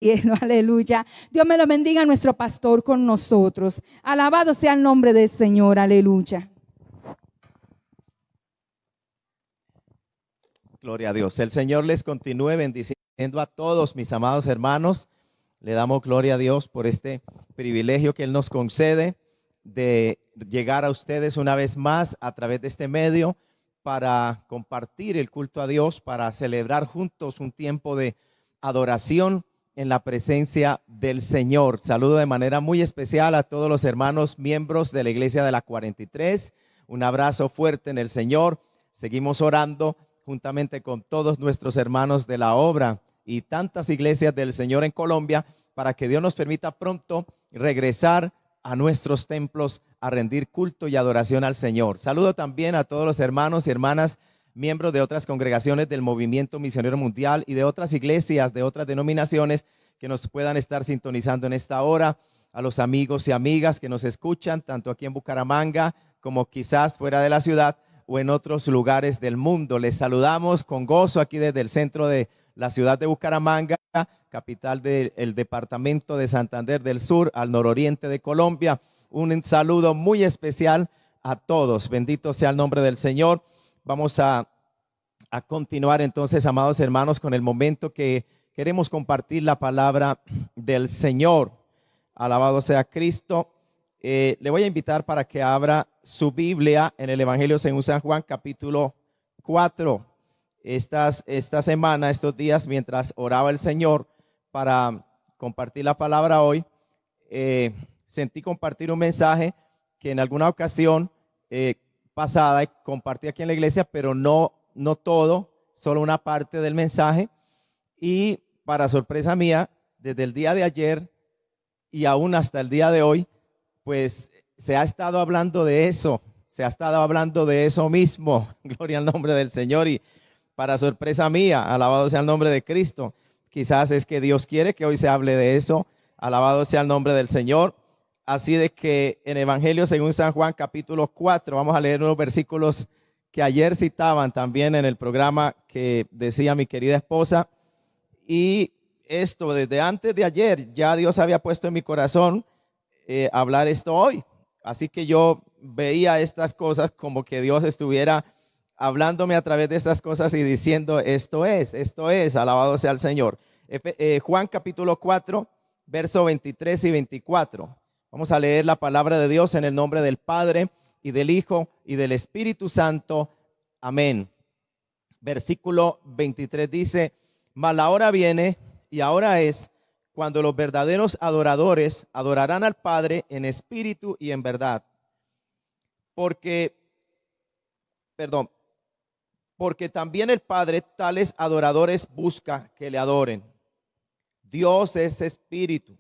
cielo, aleluya. Dios me lo bendiga, nuestro pastor con nosotros. Alabado sea el nombre del Señor, aleluya. Gloria a Dios. El Señor les continúe bendiciendo a todos mis amados hermanos. Le damos gloria a Dios por este privilegio que Él nos concede de llegar a ustedes una vez más a través de este medio para compartir el culto a Dios, para celebrar juntos un tiempo de adoración en la presencia del Señor. Saludo de manera muy especial a todos los hermanos miembros de la Iglesia de la 43. Un abrazo fuerte en el Señor. Seguimos orando juntamente con todos nuestros hermanos de la obra y tantas iglesias del Señor en Colombia, para que Dios nos permita pronto regresar a nuestros templos a rendir culto y adoración al Señor. Saludo también a todos los hermanos y hermanas miembros de otras congregaciones del Movimiento Misionero Mundial y de otras iglesias, de otras denominaciones que nos puedan estar sintonizando en esta hora, a los amigos y amigas que nos escuchan, tanto aquí en Bucaramanga como quizás fuera de la ciudad o en otros lugares del mundo. Les saludamos con gozo aquí desde el centro de la ciudad de Bucaramanga, capital del departamento de Santander del Sur, al nororiente de Colombia. Un saludo muy especial a todos. Bendito sea el nombre del Señor. Vamos a continuar entonces, amados hermanos, con el momento que queremos compartir la palabra del Señor. Alabado sea Cristo. Le voy a invitar para que abra su Biblia en el Evangelio según San Juan, capítulo 4. Esta semana, estos días, mientras oraba el Señor para compartir la palabra hoy, sentí compartir un mensaje que en alguna ocasión pasada compartí aquí en la iglesia, pero no todo, solo una parte del mensaje. Y para sorpresa mía, desde el día de ayer y aún hasta el día de hoy, pues se ha estado hablando de eso, mismo. Gloria al nombre del Señor. Y para sorpresa mía, alabado sea el nombre de Cristo. Quizás es que Dios quiere que hoy se hable de eso. Alabado sea el nombre del Señor. Así de que en Evangelio según San Juan, capítulo 4, vamos a leer unos versículos que ayer citaban también en el programa que decía mi querida esposa. Y esto desde antes de ayer ya Dios había puesto en mi corazón hablar esto hoy. Así que yo veía estas cosas como que Dios estuviera hablándome a través de estas cosas y diciendo esto es, alabado sea el Señor. Juan capítulo 4, verso 23 y 24. Vamos a leer la palabra de Dios en el nombre del Padre y del Hijo y del Espíritu Santo. Amén. Versículo 23 dice: mas la hora viene y ahora es, cuando los verdaderos adoradores adorarán al Padre en espíritu y en verdad. Porque también el Padre tales adoradores busca que le adoren. Dios es espíritu,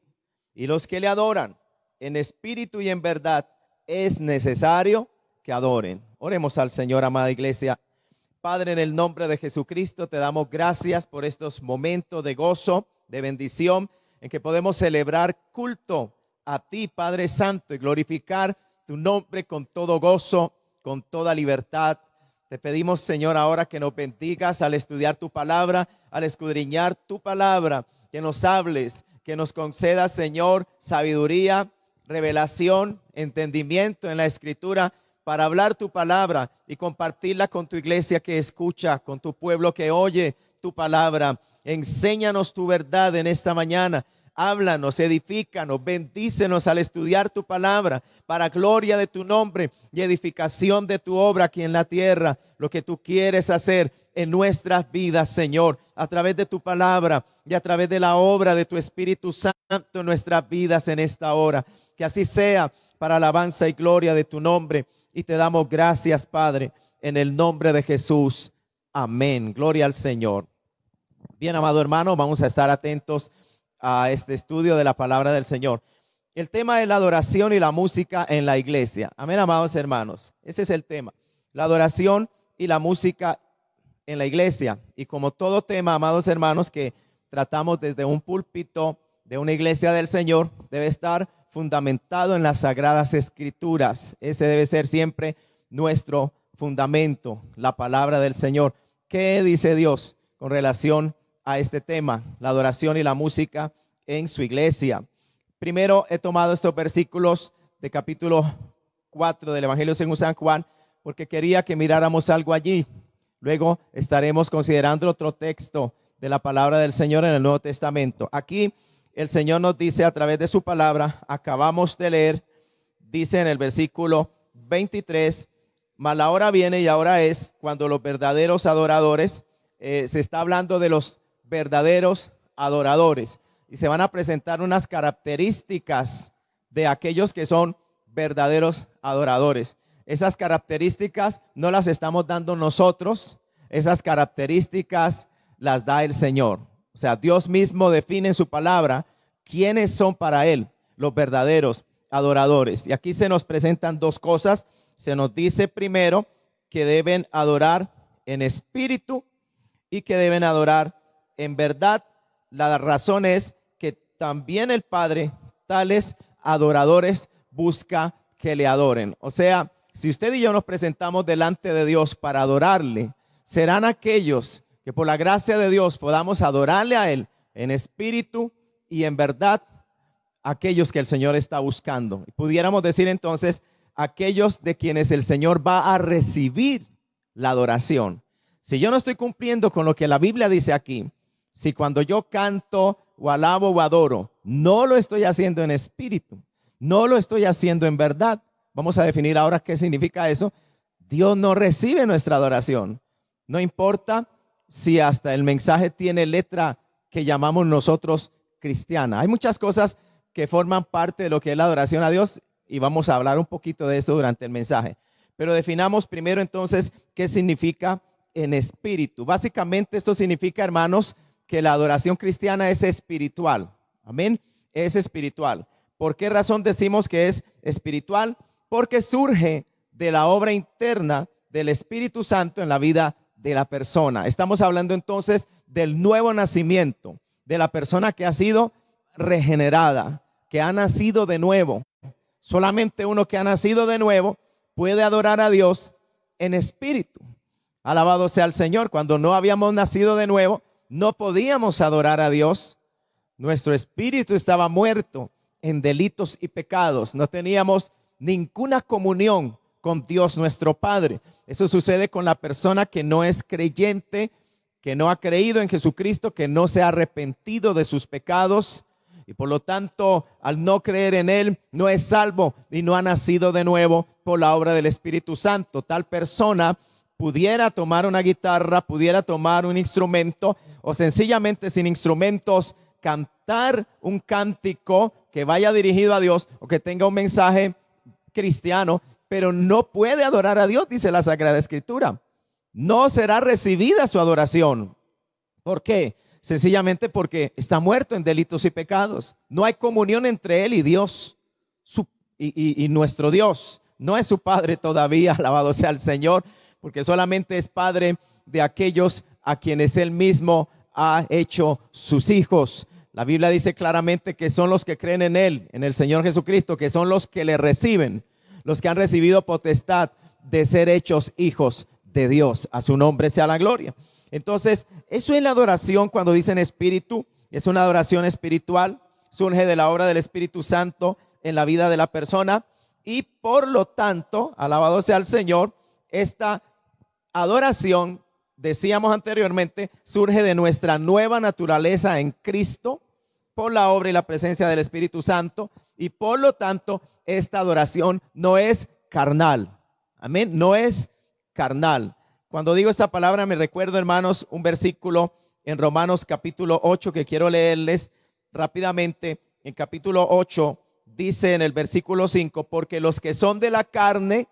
y los que le adoran en espíritu y en verdad es necesario que adoren. Oremos al Señor, amada iglesia. Padre, en el nombre de Jesucristo te damos gracias por estos momentos de gozo, de bendición, en que podemos celebrar culto a ti, Padre Santo, y glorificar tu nombre con todo gozo, con toda libertad. Te pedimos, Señor, ahora que nos bendigas al estudiar tu palabra, al escudriñar tu palabra, que nos hables, que nos concedas, Señor, sabiduría, revelación, entendimiento en la Escritura, para hablar tu palabra y compartirla con tu iglesia que escucha, con tu pueblo que oye tu palabra. Enséñanos tu verdad en esta mañana. Háblanos, edifícanos, bendícenos al estudiar tu palabra, para gloria de tu nombre y edificación de tu obra aquí en la tierra. Lo que tú quieres hacer en nuestras vidas, Señor, a través de tu palabra y a través de la obra de tu Espíritu Santo en nuestras vidas en esta hora. Que así sea, para alabanza y gloria de tu nombre. Y te damos gracias, Padre, en el nombre de Jesús. Amén. Gloria al Señor. Bien, amado hermano, vamos a estar atentos a este estudio de la palabra del Señor. El tema es la adoración y la música en la iglesia. Amén, amados hermanos. Ese es el tema. La adoración y la música en la iglesia. Y como todo tema, amados hermanos, que tratamos desde un púlpito de una iglesia del Señor, debe estar fundamentado en las Sagradas Escrituras. Ese debe ser siempre nuestro fundamento, la palabra del Señor. ¿Qué dice Dios con relación a este tema, la adoración y la música en su iglesia. Primero he tomado estos versículos de capítulo 4 del Evangelio según San Juan, porque quería que miráramos algo allí. Luego estaremos considerando otro texto de la palabra del Señor en el Nuevo Testamento. Aquí el Señor nos dice a través de su palabra, acabamos de leer, dice en el versículo 23, mas la hora viene y ahora es cuando los verdaderos adoradores, se está hablando de los verdaderos adoradores, y se van a presentar unas características de aquellos que son verdaderos adoradores. Esas características no las estamos dando nosotros, esas características las da el Señor. O sea, Dios mismo define en su palabra quiénes son para Él los verdaderos adoradores. Y aquí se nos presentan dos cosas. Se nos dice primero que deben adorar en espíritu y que deben adorar en verdad. La razón es que también el Padre, tales adoradores, busca que le adoren. O sea, si usted y yo nos presentamos delante de Dios para adorarle, serán aquellos que por la gracia de Dios podamos adorarle a Él en espíritu y en verdad, aquellos que el Señor está buscando. Y pudiéramos decir entonces, aquellos de quienes el Señor va a recibir la adoración. Si yo no estoy cumpliendo con lo que la Biblia dice aquí, si cuando yo canto o alabo o adoro, no lo estoy haciendo en espíritu, no lo estoy haciendo en verdad, vamos a definir ahora qué significa eso. Dios no recibe nuestra adoración. No importa si hasta el mensaje tiene letra que llamamos nosotros cristiana. Hay muchas cosas que forman parte de lo que es la adoración a Dios y vamos a hablar un poquito de eso durante el mensaje. Pero definamos primero entonces qué significa en espíritu. Básicamente esto significa, hermanos, que la adoración cristiana es espiritual. Amén. Es espiritual. ¿Por qué razón decimos que es espiritual? Porque surge de la obra interna del Espíritu Santo en la vida de la persona. Estamos hablando entonces del nuevo nacimiento, de la persona que ha sido regenerada, que ha nacido de nuevo. Solamente uno que ha nacido de nuevo puede adorar a Dios en espíritu. Alabado sea el Señor. Cuando no habíamos nacido de nuevo, no podíamos adorar a Dios. Nuestro espíritu estaba muerto en delitos y pecados. No teníamos ninguna comunión con Dios nuestro Padre. Eso sucede con la persona que no es creyente, que no ha creído en Jesucristo, que no se ha arrepentido de sus pecados y por lo tanto al no creer en Él no es salvo y no ha nacido de nuevo por la obra del Espíritu Santo. Tal persona pudiera tomar una guitarra, pudiera tomar un instrumento o sencillamente sin instrumentos cantar un cántico que vaya dirigido a Dios o que tenga un mensaje cristiano, pero no puede adorar a Dios, dice la Sagrada Escritura. No será recibida su adoración. ¿Por qué? Sencillamente porque está muerto en delitos y pecados. No hay comunión entre él y Dios, y nuestro Dios. No es su Padre todavía, alabado sea el Señor, porque solamente es Padre de aquellos a quienes Él mismo ha hecho sus hijos. La Biblia dice claramente que son los que creen en Él, en el Señor Jesucristo, que son los que le reciben, los que han recibido potestad de ser hechos hijos de Dios. A su nombre sea la gloria. Entonces, eso es la adoración cuando dicen espíritu, es una adoración espiritual, surge de la obra del Espíritu Santo en la vida de la persona y por lo tanto, alabado sea el Señor, esta adoración, decíamos anteriormente, surge de nuestra nueva naturaleza en Cristo por la obra y la presencia del Espíritu Santo y por lo tanto esta adoración no es carnal. Amén, no es carnal. Cuando digo esta palabra me recuerdo, hermanos, un versículo en Romanos capítulo 8 que quiero leerles rápidamente. En capítulo 8 dice en el versículo 5, porque los que son de la carne,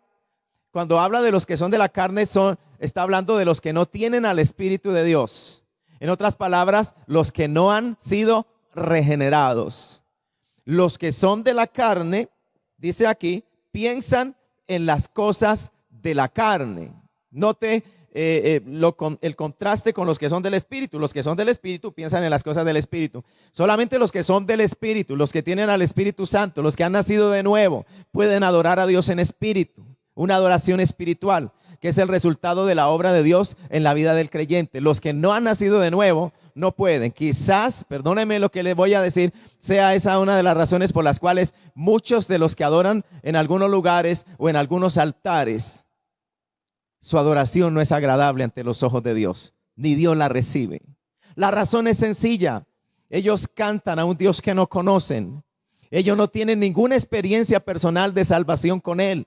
cuando habla de los que son de la carne, está hablando de los que no tienen al Espíritu de Dios. En otras palabras, los que no han sido regenerados. Los que son de la carne, dice aquí, piensan en las cosas de la carne. Note el contraste con los que son del Espíritu. Los que son del Espíritu piensan en las cosas del Espíritu. Solamente los que son del Espíritu, los que tienen al Espíritu Santo, los que han nacido de nuevo, pueden adorar a Dios en espíritu. Una adoración espiritual. que es el resultado de la obra de Dios en la vida del creyente. Los que no han nacido de nuevo no pueden. Quizás, perdónenme lo que les voy a decir, sea esa una de las razones por las cuales muchos de los que adoran en algunos lugares o en algunos altares, su adoración no es agradable ante los ojos de Dios, ni Dios la recibe. La razón es sencilla. Ellos cantan a un Dios que no conocen. Ellos no tienen ninguna experiencia personal de salvación con Él.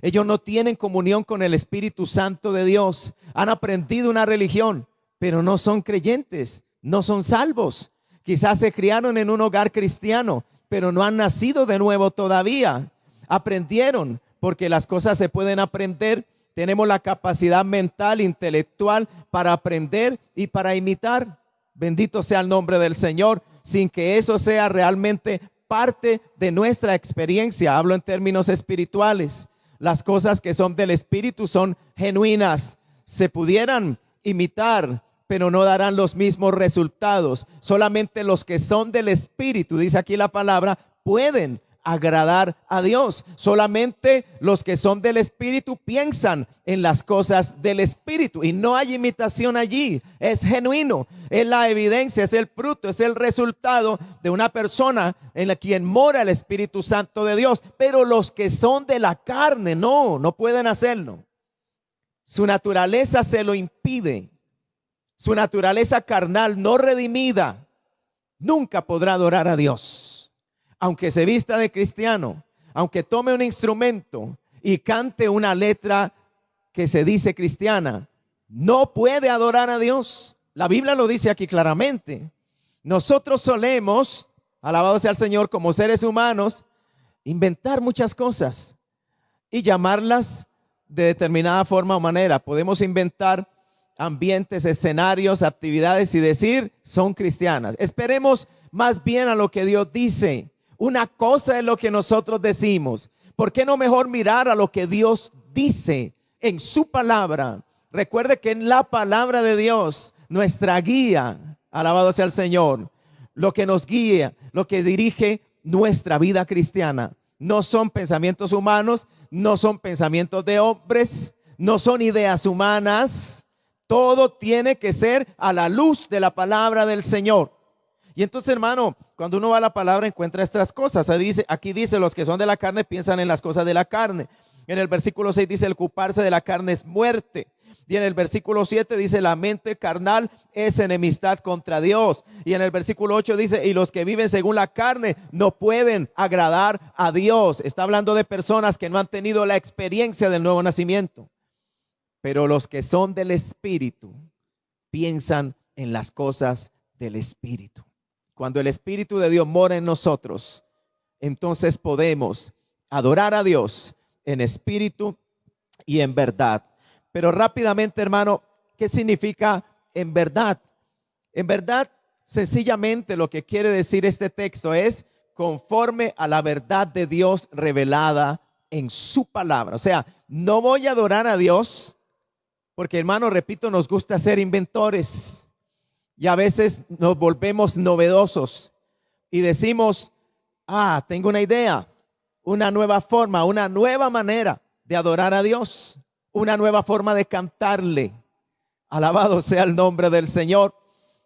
Ellos no tienen comunión con el Espíritu Santo de Dios. Han aprendido una religión, pero no son creyentes, no son salvos. Quizás se criaron en un hogar cristiano, pero no han nacido de nuevo todavía. Aprendieron, porque las cosas se pueden aprender. Tenemos la capacidad mental, intelectual para aprender y para imitar. Bendito sea el nombre del Señor, sin que eso sea realmente parte de nuestra experiencia. Hablo en términos espirituales. Las cosas que son del Espíritu son genuinas. Se pudieran imitar, pero no darán los mismos resultados. Solamente los que son del Espíritu, dice aquí la palabra, pueden agradar a Dios. Solamente los que son del Espíritu piensan en las cosas del Espíritu y no hay imitación allí. Es genuino, es la evidencia, es el fruto, es el resultado de una persona en la quien mora el Espíritu Santo de Dios. Pero los que son de la carne no pueden hacerlo. Su naturaleza se lo impide. Su naturaleza carnal no redimida nunca podrá adorar a Dios. Aunque se vista de cristiano, aunque tome un instrumento y cante una letra que se dice cristiana, no puede adorar a Dios. La Biblia lo dice aquí claramente. Nosotros solemos, alabado sea el Señor, como seres humanos, inventar muchas cosas y llamarlas de determinada forma o manera. Podemos inventar ambientes, escenarios, actividades y decir son cristianas. Esperemos más bien a lo que Dios dice. Una cosa es lo que nosotros decimos. ¿Por qué no mejor mirar a lo que Dios dice en su palabra? Recuerde que en la palabra de Dios, nuestra guía, alabado sea el Señor, lo que nos guía, lo que dirige nuestra vida cristiana, no son pensamientos humanos, no son pensamientos de hombres, no son ideas humanas. Todo tiene que ser a la luz de la palabra del Señor. Y entonces, hermano, cuando uno va a la palabra encuentra estas cosas. Aquí dice, los que son de la carne piensan en las cosas de la carne. En el versículo 6 dice, el ocuparse de la carne es muerte. Y en el versículo 7 dice, la mente carnal es enemistad contra Dios. Y en el versículo 8 dice, y los que viven según la carne no pueden agradar a Dios. Está hablando de personas que no han tenido la experiencia del nuevo nacimiento. Pero los que son del Espíritu piensan en las cosas del Espíritu. Cuando el Espíritu de Dios mora en nosotros, entonces podemos adorar a Dios en espíritu y en verdad. Pero rápidamente, hermano, ¿qué significa en verdad? En verdad, sencillamente lo que quiere decir este texto es conforme a la verdad de Dios revelada en su palabra. O sea, no voy a adorar a Dios porque, hermano, repito, nos gusta ser inventores. Y a veces nos volvemos novedosos y decimos, tengo una idea, una nueva forma, una nueva manera de adorar a Dios, una nueva forma de cantarle. Alabado sea el nombre del Señor.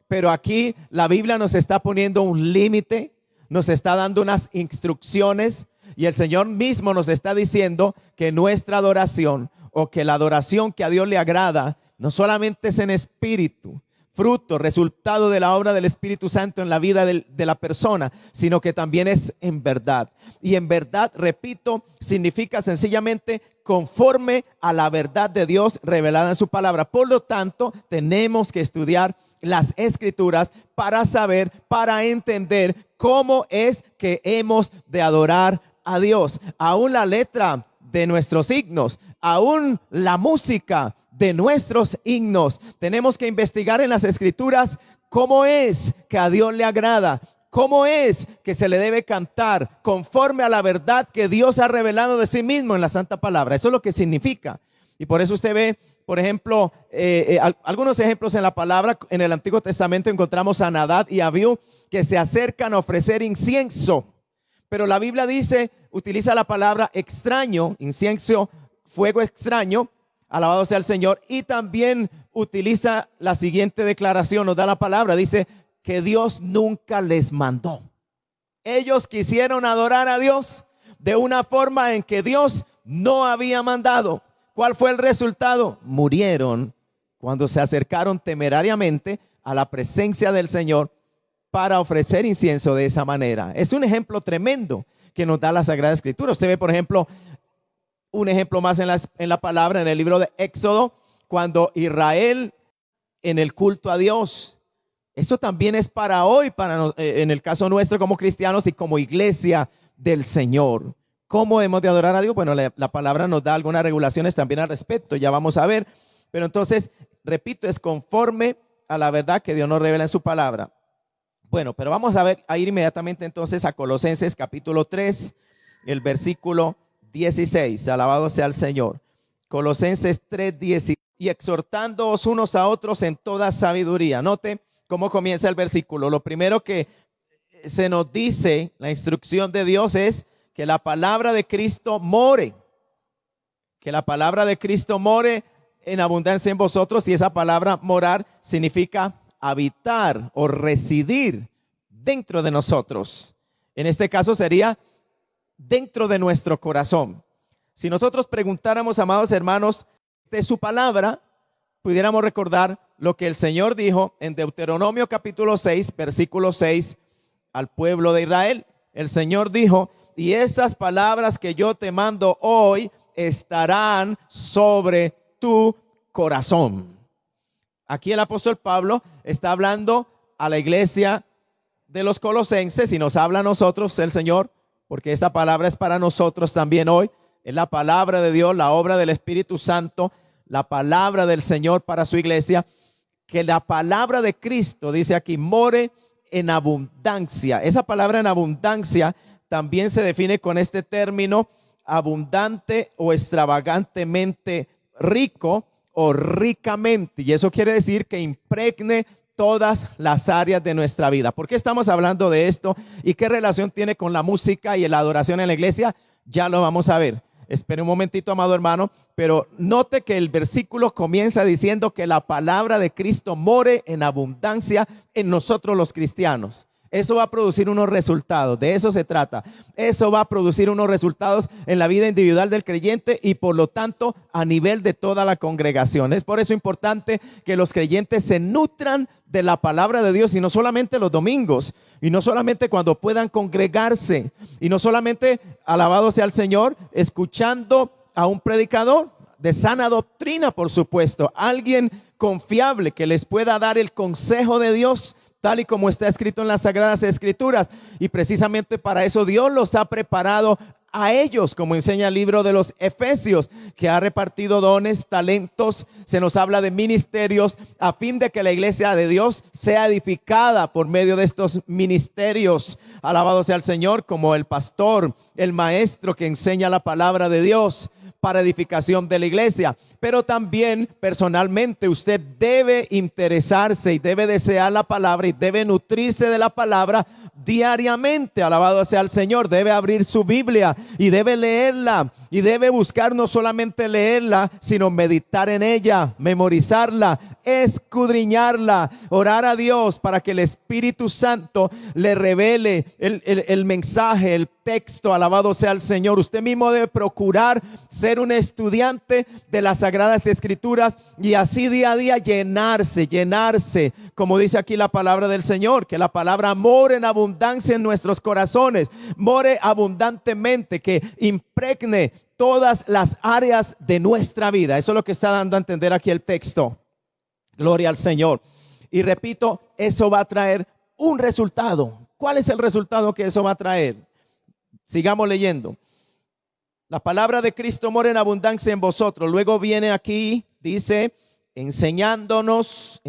Pero aquí la Biblia nos está poniendo un límite, nos está dando unas instrucciones y el Señor mismo nos está diciendo que nuestra adoración o que la adoración que a Dios le agrada no solamente es en espíritu, fruto, resultado de la obra del Espíritu Santo en la vida de la persona, sino que también es en verdad. Y en verdad, repito, significa sencillamente conforme a la verdad de Dios revelada en su palabra. Por lo tanto, tenemos que estudiar las Escrituras para saber, para entender cómo es que hemos de adorar a Dios. Aún la letra de nuestros himnos, aún la música de nuestros himnos. Tenemos que investigar en las Escrituras cómo es que a Dios le agrada, cómo es que se le debe cantar conforme a la verdad que Dios ha revelado de sí mismo en la Santa Palabra. Eso es lo que significa. Y por eso usted ve, por ejemplo, algunos ejemplos en la palabra. En el Antiguo Testamento encontramos a Nadab y Abiú que se acercan a ofrecer incienso. Pero la Biblia dice, utiliza la palabra extraño, incienso, fuego extraño, Alabado sea el Señor. Y también utiliza la siguiente declaración, nos da la palabra, dice que Dios nunca les mandó. Ellos quisieron adorar a Dios de una forma en que Dios no había mandado. ¿Cuál fue el resultado? Murieron cuando se acercaron temerariamente a la presencia del Señor para ofrecer incienso de esa manera. Es un ejemplo tremendo que nos da la Sagrada Escritura. Usted ve, por ejemplo, un ejemplo más en la palabra, en el libro de Éxodo, cuando Israel en el culto a Dios. Eso también es para hoy, en el caso nuestro como cristianos y como iglesia del Señor. ¿Cómo hemos de adorar a Dios? Bueno, la palabra nos da algunas regulaciones también al respecto, ya vamos a ver. Pero entonces, repito, es conforme a la verdad que Dios nos revela en su palabra. Bueno, pero vamos a ir inmediatamente entonces a Colosenses capítulo 3, el versículo 16. Alabado sea el Señor. Colosenses 3, 16. Y exhortándoos unos a otros en toda sabiduría. Note cómo comienza el versículo. Lo primero que se nos dice, la instrucción de Dios es que la palabra de Cristo more. Que la palabra de Cristo more en abundancia en vosotros. Y esa palabra morar significa habitar o residir dentro de nosotros. En este caso sería dentro de nuestro corazón. Si nosotros preguntáramos, amados hermanos, de su palabra, pudiéramos recordar lo que el Señor dijo en Deuteronomio capítulo 6, versículo 6 al pueblo de Israel. El Señor dijo: y esas palabras que yo te mando hoy estarán sobre tu corazón. Aquí el apóstol Pablo está hablando a la iglesia de los colosenses y nos habla a nosotros el Señor, porque esta palabra es para nosotros también hoy. Es la palabra de Dios, la obra del Espíritu Santo, la palabra del Señor para su iglesia. Que la palabra de Cristo, dice aquí, more en abundancia. Esa palabra en abundancia también se define con este término: abundante o extravagantemente rico o ricamente. Y eso quiere decir que impregne todas las áreas de nuestra vida. ¿Por qué estamos hablando de esto? ¿Y qué relación tiene con la música y la adoración en la iglesia? Ya lo vamos a ver. Espere un momentito, amado hermano, pero note que el versículo comienza diciendo que la palabra de Cristo more en abundancia en nosotros los cristianos. Eso va a producir unos resultados, de eso se trata. Eso va a producir unos resultados en la vida individual del creyente y por lo tanto a nivel de toda la congregación. Es por eso importante que los creyentes se nutran de la palabra de Dios, y no solamente los domingos, y no solamente cuando puedan congregarse, y no solamente, alabado sea el Señor, escuchando a un predicador de sana doctrina, por supuesto, alguien confiable que les pueda dar el consejo de Dios, tal y como está escrito en las Sagradas Escrituras. Y precisamente para eso Dios los ha preparado a ellos, como enseña el libro de los Efesios, que ha repartido dones, talentos. Se nos habla de ministerios a fin de que la iglesia de Dios sea edificada por medio de estos ministerios. Alabado sea el Señor, como el pastor, el maestro que enseña la palabra de Dios para edificación de la iglesia. Pero también personalmente usted debe interesarse y debe desear la palabra y debe nutrirse de la palabra diariamente. Alabado sea el Señor. Debe abrir su Biblia y debe leerla, y debe buscar no solamente leerla, sino meditar en ella, memorizarla, escudriñarla, orar a Dios para que el Espíritu Santo le revele el mensaje, el texto. Alabado sea el Señor. Usted mismo debe procurar ser un estudiante de las Sagradas Escrituras y así día a día llenarse, como dice aquí la palabra del Señor, que la palabra more en abundancia en nuestros corazones, more abundantemente, que impregne todas las áreas de nuestra vida. Eso es lo que está dando a entender aquí el texto. Gloria al Señor. Y repito, eso va a traer un resultado. ¿Cuál es el resultado que eso va a traer? Sigamos leyendo. La palabra de Cristo mora en abundancia en vosotros. Luego viene aquí, dice, enseñándoos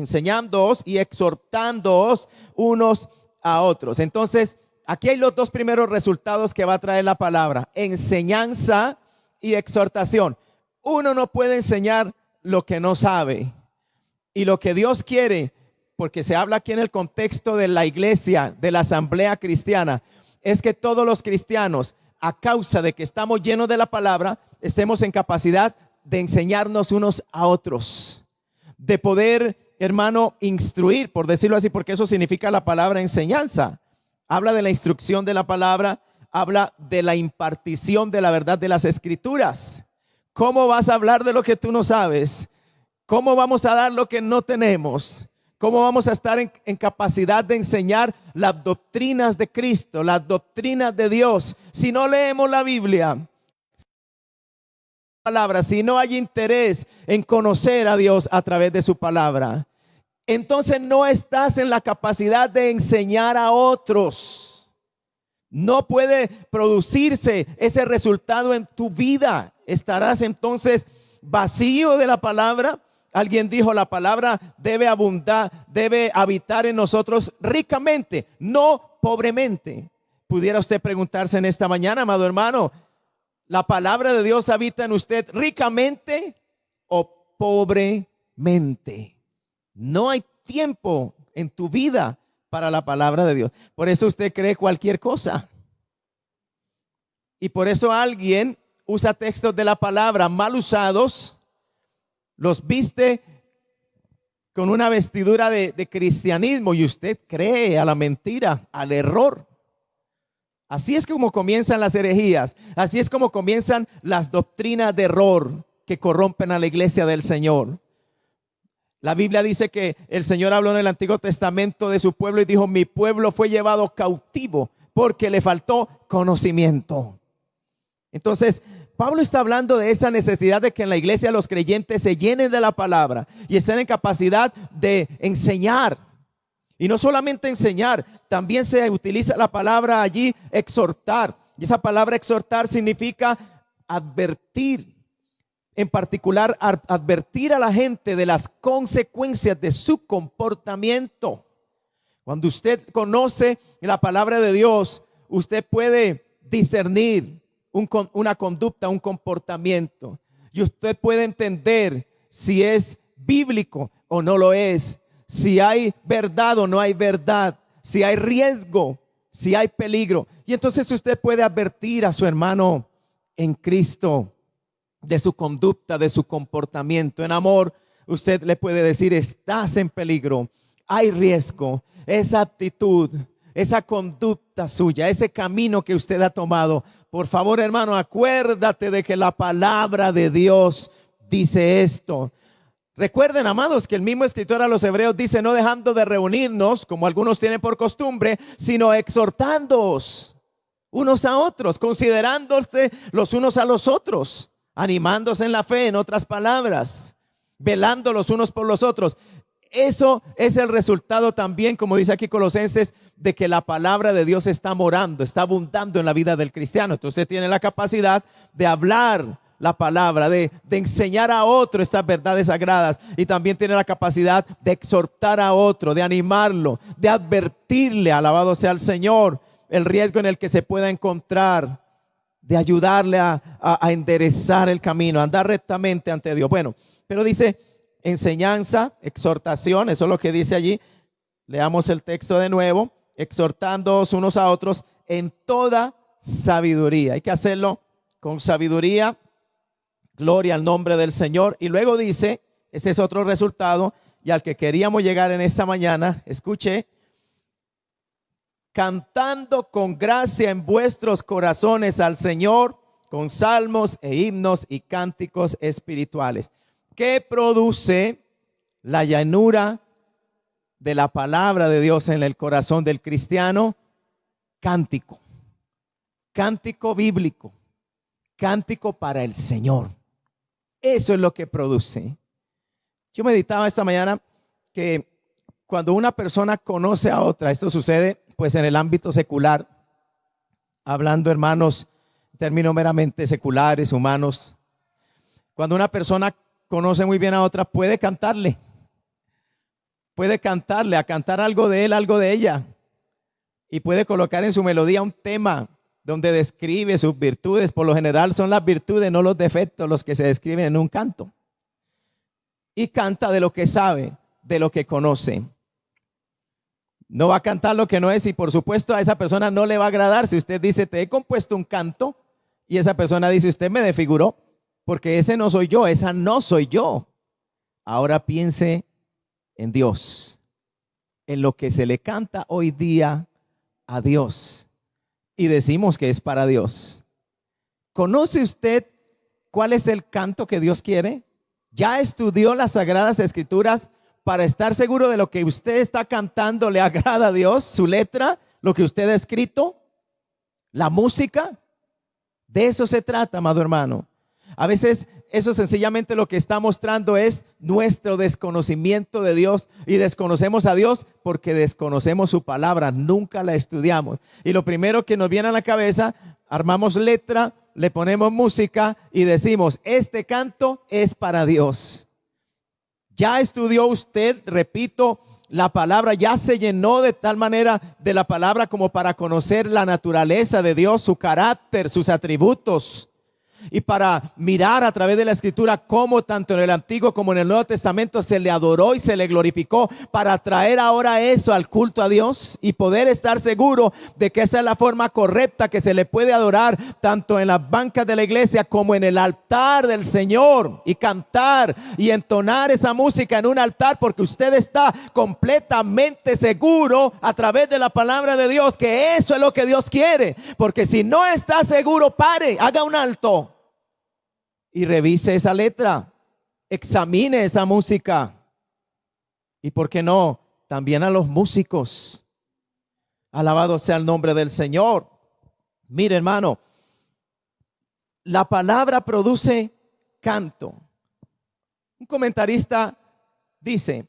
y exhortándoos unos a otros. Entonces, aquí hay los dos primeros resultados que va a traer la palabra: enseñanza y exhortación. Uno no puede enseñar lo que no sabe. Y lo que Dios quiere, porque se habla aquí en el contexto de la iglesia, de la asamblea cristiana, es que todos los cristianos, a causa de que estamos llenos de la palabra, estemos en capacidad de enseñarnos unos a otros, de poder, hermano, instruir, por decirlo así, porque eso significa la palabra enseñanza. Habla de la instrucción de la palabra, habla de la impartición de la verdad de las Escrituras. ¿Cómo vas a hablar de lo que tú no sabes? ¿Cómo vamos a dar lo que no tenemos? ¿Cómo vamos a estar en capacidad de enseñar las doctrinas de Cristo, las doctrinas de Dios, si no leemos la Biblia? Si no hay interés en conocer a Dios a través de su palabra, entonces no estás en la capacidad de enseñar a otros. No puede producirse ese resultado en tu vida. Estarás entonces vacío de la palabra. Alguien dijo, la palabra debe abundar, debe habitar en nosotros ricamente, no pobremente. Pudiera usted preguntarse en esta mañana, amado hermano, ¿la palabra de Dios habita en usted ricamente o pobremente? No hay tiempo en tu vida para la palabra de Dios. Por eso usted cree cualquier cosa. Y por eso alguien usa textos de la palabra mal usados, los viste con una vestidura de cristianismo y usted cree a la mentira, al error. Así es como comienzan las herejías, así es como comienzan las doctrinas de error que corrompen a la iglesia del Señor. La Biblia dice que el Señor habló en el Antiguo Testamento de su pueblo y dijo, mi pueblo fue llevado cautivo porque le faltó conocimiento. Entonces, Pablo está hablando de esa necesidad de que en la iglesia los creyentes se llenen de la palabra y estén en capacidad de enseñar. Y no solamente enseñar, también se utiliza la palabra allí, exhortar. Y esa palabra exhortar significa advertir. En particular, advertir a la gente de las consecuencias de su comportamiento. Cuando usted conoce la palabra de Dios, usted puede discernir una conducta, un comportamiento. Y usted puede entender si es bíblico o no lo es. Si hay verdad o no hay verdad. Si hay riesgo, si hay peligro. Y entonces usted puede advertir a su hermano en Cristo de su conducta, de su comportamiento. En amor, usted le puede decir, estás en peligro, hay riesgo. Esa actitud, esa conducta suya, ese camino que usted ha tomado, por favor, hermano, acuérdate de que la palabra de Dios dice esto. Recuerden, amados, que el mismo escritor a los hebreos dice, no dejando de reunirnos, como algunos tienen por costumbre, sino exhortándoos unos a otros, considerándose los unos a los otros, animándose en la fe, en otras palabras, velando los unos por los otros. Eso es el resultado también, como dice aquí Colosenses, de que la palabra de Dios está morando, está abundando en la vida del cristiano. Entonces tiene la capacidad de hablar la palabra, de enseñar a otro estas verdades sagradas, y también tiene la capacidad de exhortar a otro, de animarlo, de advertirle, alabado sea el Señor, el riesgo en el que se pueda encontrar, de ayudarle a enderezar el camino, a andar rectamente ante Dios. Bueno, pero dice enseñanza, exhortación, eso es lo que dice allí. Leamos el texto de nuevo, exhortándoos unos a otros en toda sabiduría. Hay que hacerlo con sabiduría. Gloria al nombre del Señor. Y luego dice, ese es otro resultado, y al que queríamos llegar en esta mañana, escuche, cantando con gracia en vuestros corazones al Señor, con salmos e himnos y cánticos espirituales. ¿Qué produce la llanura de la palabra de Dios en el corazón del cristiano? Cántico, cántico bíblico, cántico para el Señor. Eso es lo que produce. Yo meditaba esta mañana que cuando una persona conoce a otra, esto sucede pues en el ámbito secular, hablando, hermanos, en términos meramente seculares, humanos. Cuando una persona conoce muy bien a otra, puede cantarle, a cantar algo de él, algo de ella, y puede colocar en su melodía un tema donde describe sus virtudes. Por lo general son las virtudes, no los defectos, los que se describen en un canto. Y canta de lo que sabe, de lo que conoce. No va a cantar lo que no es, y por supuesto a esa persona no le va a agradar si usted dice, te he compuesto un canto, y esa persona dice, usted me desfiguró. porque ese no soy yo, esa no soy yo. Ahora piense en Dios, en lo que se le canta hoy día a Dios y decimos que es para Dios. ¿Conoce usted cuál es el canto que Dios quiere? ¿Ya estudió las Sagradas Escrituras para estar seguro de lo que usted está cantando le agrada a Dios? ¿Su letra? ¿Lo que usted ha escrito? ¿La música? De eso se trata, amado hermano. A veces eso sencillamente lo que está mostrando es nuestro desconocimiento de Dios, y desconocemos a Dios porque desconocemos su palabra, nunca la estudiamos. Y lo primero que nos viene a la cabeza, armamos letra, le ponemos música y decimos, este canto es para Dios. ¿Ya estudió usted, repito, la palabra? ¿Ya se llenó de tal manera de la palabra como para conocer la naturaleza de Dios, su carácter, sus atributos? Y para mirar a través de la Escritura cómo tanto en el Antiguo como en el Nuevo Testamento se le adoró y se le glorificó, para traer ahora eso al culto a Dios y poder estar seguro de que esa es la forma correcta que se le puede adorar tanto en las bancas de la iglesia como en el altar del Señor, y cantar y entonar esa música en un altar, porque usted está completamente seguro a través de la palabra de Dios que eso es lo que Dios quiere. Porque si no está seguro, pare, haga un alto y revise esa letra, examine esa música. Y por qué no, también a los músicos. Alabado sea el nombre del Señor. Mire, hermano, la palabra produce canto. Un comentarista dice,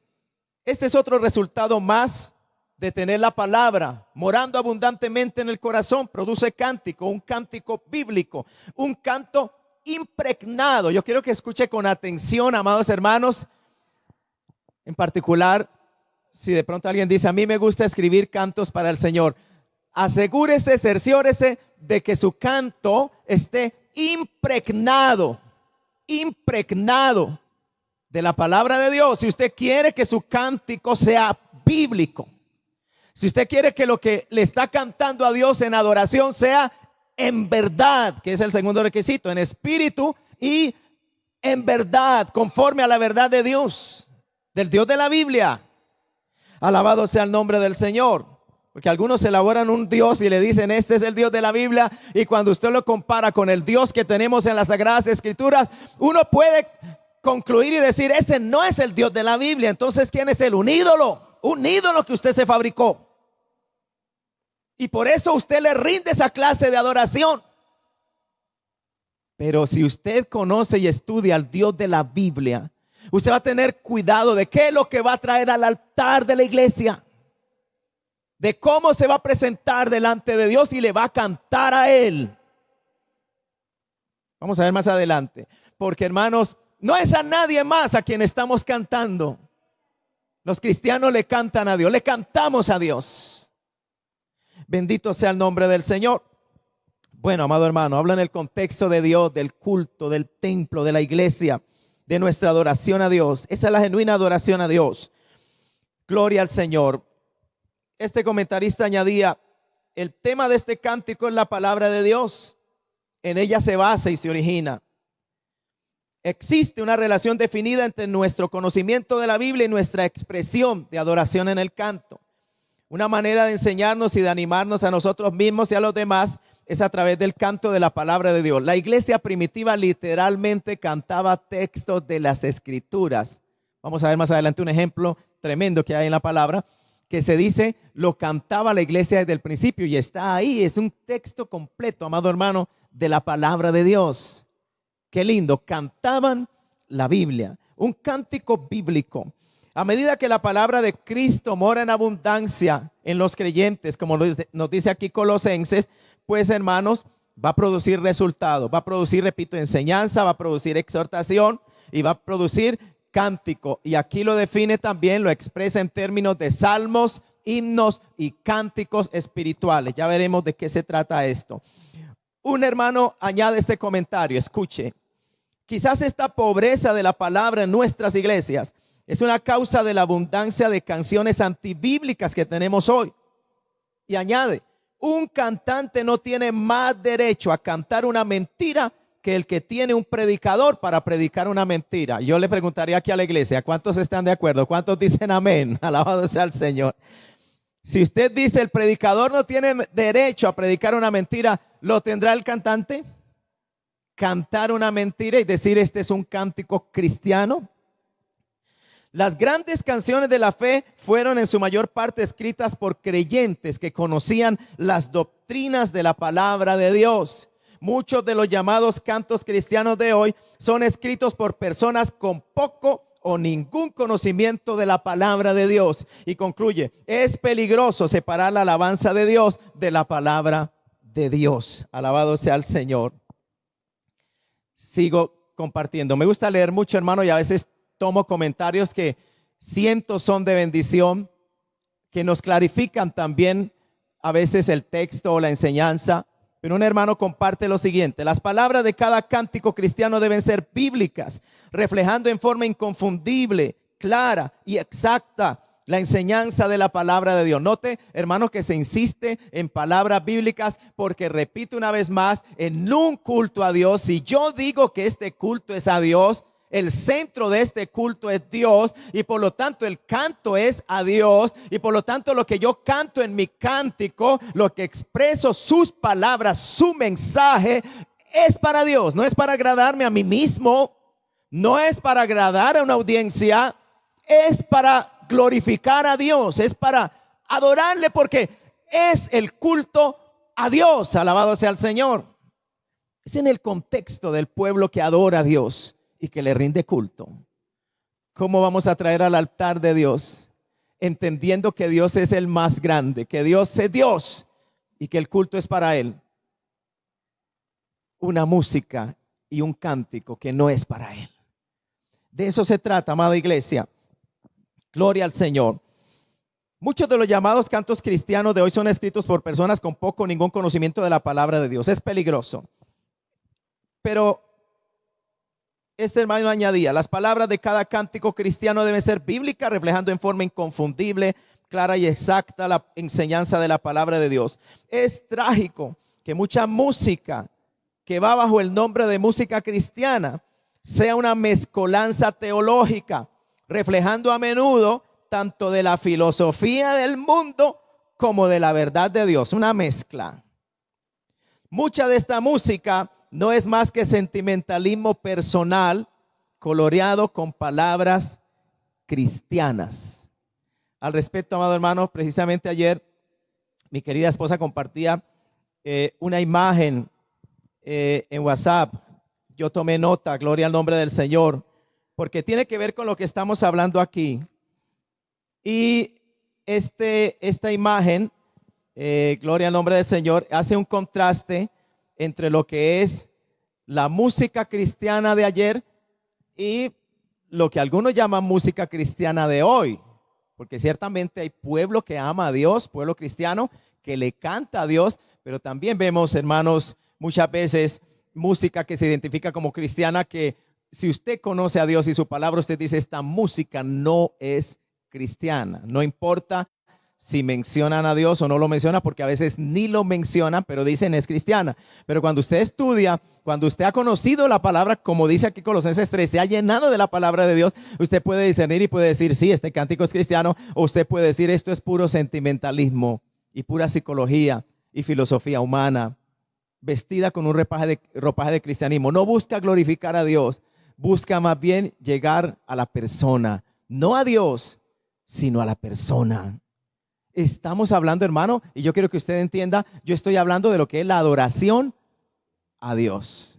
este es otro resultado más de tener la palabra morando abundantemente en el corazón. Produce cántico, un cántico bíblico, un canto impregnado. Yo quiero que escuche con atención, amados hermanos. En particular, si de pronto alguien dice, a mí me gusta escribir cantos para el Señor, asegúrese, cerciórese de que su canto esté impregnado de la palabra de Dios. Si usted quiere que su cántico sea bíblico, si usted quiere que lo que le está cantando a Dios en adoración sea en verdad, que es el segundo requisito, en espíritu y en verdad, conforme a la verdad de Dios, del Dios de la Biblia. Alabado sea el nombre del Señor. Porque algunos elaboran un Dios y le dicen, este es el Dios de la Biblia, y cuando usted lo compara con el Dios que tenemos en las Sagradas Escrituras, uno puede concluir y decir, ese no es el Dios de la Biblia. Entonces, ¿quién es él? Un ídolo que usted se fabricó. Y por eso usted le rinde esa clase de adoración. Pero si usted conoce y estudia al Dios de la Biblia, usted va a tener cuidado de qué es lo que va a traer al altar de la iglesia, de cómo se va a presentar delante de Dios y le va a cantar a Él. Vamos a ver más adelante. Porque, hermanos, no es a nadie más a quien estamos cantando. Los cristianos le cantan a Dios, le cantamos a Dios. Bendito sea el nombre del Señor. Bueno, amado hermano, habla en el contexto de Dios, del culto, del templo, de la iglesia, de nuestra adoración a Dios. Esa es la genuina adoración a Dios. Gloria al Señor. Este comentarista añadía, el tema de este cántico es la palabra de Dios. En ella se basa y se origina. Existe una relación definida entre nuestro conocimiento de la Biblia y nuestra expresión de adoración en el canto. Una manera de enseñarnos y de animarnos a nosotros mismos y a los demás es a través del canto de la palabra de Dios. La iglesia primitiva literalmente cantaba textos de las Escrituras. Vamos a ver más adelante un ejemplo tremendo que hay en la palabra, que se dice, lo cantaba la iglesia desde el principio, y está ahí, es un texto completo, amado hermano, de la palabra de Dios. Qué lindo, cantaban la Biblia, un cántico bíblico. A medida que la palabra de Cristo mora en abundancia en los creyentes, como nos dice aquí Colosenses, pues hermanos, va a producir resultados, va a producir, repito, enseñanza, va a producir exhortación y va a producir cántico. Y aquí lo define también, lo expresa en términos de salmos, himnos y cánticos espirituales. Ya veremos de qué se trata esto. Un hermano añade este comentario, escuche. Quizás esta pobreza de la palabra en nuestras iglesias es una causa de la abundancia de canciones antibíblicas que tenemos hoy. Y añade, un cantante no tiene más derecho a cantar una mentira que el que tiene un predicador para predicar una mentira. Yo le preguntaría aquí a la iglesia, ¿cuántos están de acuerdo? ¿Cuántos dicen amén? Alabado sea el Señor. Si usted dice el predicador no tiene derecho a predicar una mentira, ¿lo tendrá el cantante? Cantar una mentira y decir este es un cántico cristiano. Las grandes canciones de la fe fueron en su mayor parte escritas por creyentes que conocían las doctrinas de la palabra de Dios. Muchos de los llamados cantos cristianos de hoy son escritos por personas con poco o ningún conocimiento de la palabra de Dios. Y concluye, es peligroso separar la alabanza de Dios de la palabra de Dios. Alabado sea el Señor. Sigo compartiendo. Me gusta leer mucho, hermano, y a veces tomo comentarios que siento son de bendición, que nos clarifican también a veces el texto o la enseñanza. Pero un hermano comparte lo siguiente: las palabras de cada cántico cristiano deben ser bíblicas, reflejando en forma inconfundible, clara y exacta la enseñanza de la palabra de Dios. Note, hermano, que se insiste en palabras bíblicas porque, repito una vez más, en un culto a Dios, si yo digo que este culto es a Dios, el centro de este culto es Dios y por lo tanto el canto es a Dios y por lo tanto lo que yo canto en mi cántico, lo que expreso, sus palabras, su mensaje es para Dios, no es para agradarme a mí mismo, no es para agradar a una audiencia, es para glorificar a Dios, es para adorarle porque es el culto a Dios, alabado sea el Señor. Es en el contexto del pueblo que adora a Dios y que le rinde culto. ¿Cómo vamos a traer al altar de Dios? Entendiendo que Dios es el más grande, que Dios es Dios y que el culto es para Él. Una música y un cántico que no es para Él. De eso se trata, amada iglesia. Gloria al Señor. Muchos de los llamados cantos cristianos de hoy son escritos por personas con poco o ningún conocimiento de la palabra de Dios. Es peligroso. Pero este hermano añadía, las palabras de cada cántico cristiano deben ser bíblicas, reflejando en forma inconfundible, clara y exacta la enseñanza de la palabra de Dios. Es trágico que mucha música que va bajo el nombre de música cristiana sea una mezcolanza teológica, reflejando a menudo tanto de la filosofía del mundo como de la verdad de Dios, una mezcla. Mucha de esta música no es más que sentimentalismo personal, coloreado con palabras cristianas. Al respecto, amado hermano, precisamente ayer mi querida esposa compartía una imagen en WhatsApp. Yo tomé nota, gloria al nombre del Señor, porque tiene que ver con lo que estamos hablando aquí. Y esta imagen, gloria al nombre del Señor, hace un contraste entre lo que es la música cristiana de ayer y lo que algunos llaman música cristiana de hoy, porque ciertamente hay pueblo que ama a Dios, pueblo cristiano que le canta a Dios, pero también vemos, hermanos, muchas veces música que se identifica como cristiana, que si usted conoce a Dios y su palabra, usted dice, esta música no es cristiana, no importa si mencionan a Dios o no lo mencionan, porque a veces ni lo mencionan, pero dicen es cristiana. Pero cuando usted estudia, cuando usted ha conocido la palabra, como dice aquí Colosenses 3, se ha llenado de la palabra de Dios, usted puede discernir y puede decir, sí, este cántico es cristiano, o usted puede decir, esto es puro sentimentalismo y pura psicología y filosofía humana, vestida con un ropaje de cristianismo. No busca glorificar a Dios, busca más bien llegar a la persona, no a Dios, sino a la persona. Estamos hablando, hermano, y yo quiero que usted entienda, yo estoy hablando de lo que es la adoración a Dios.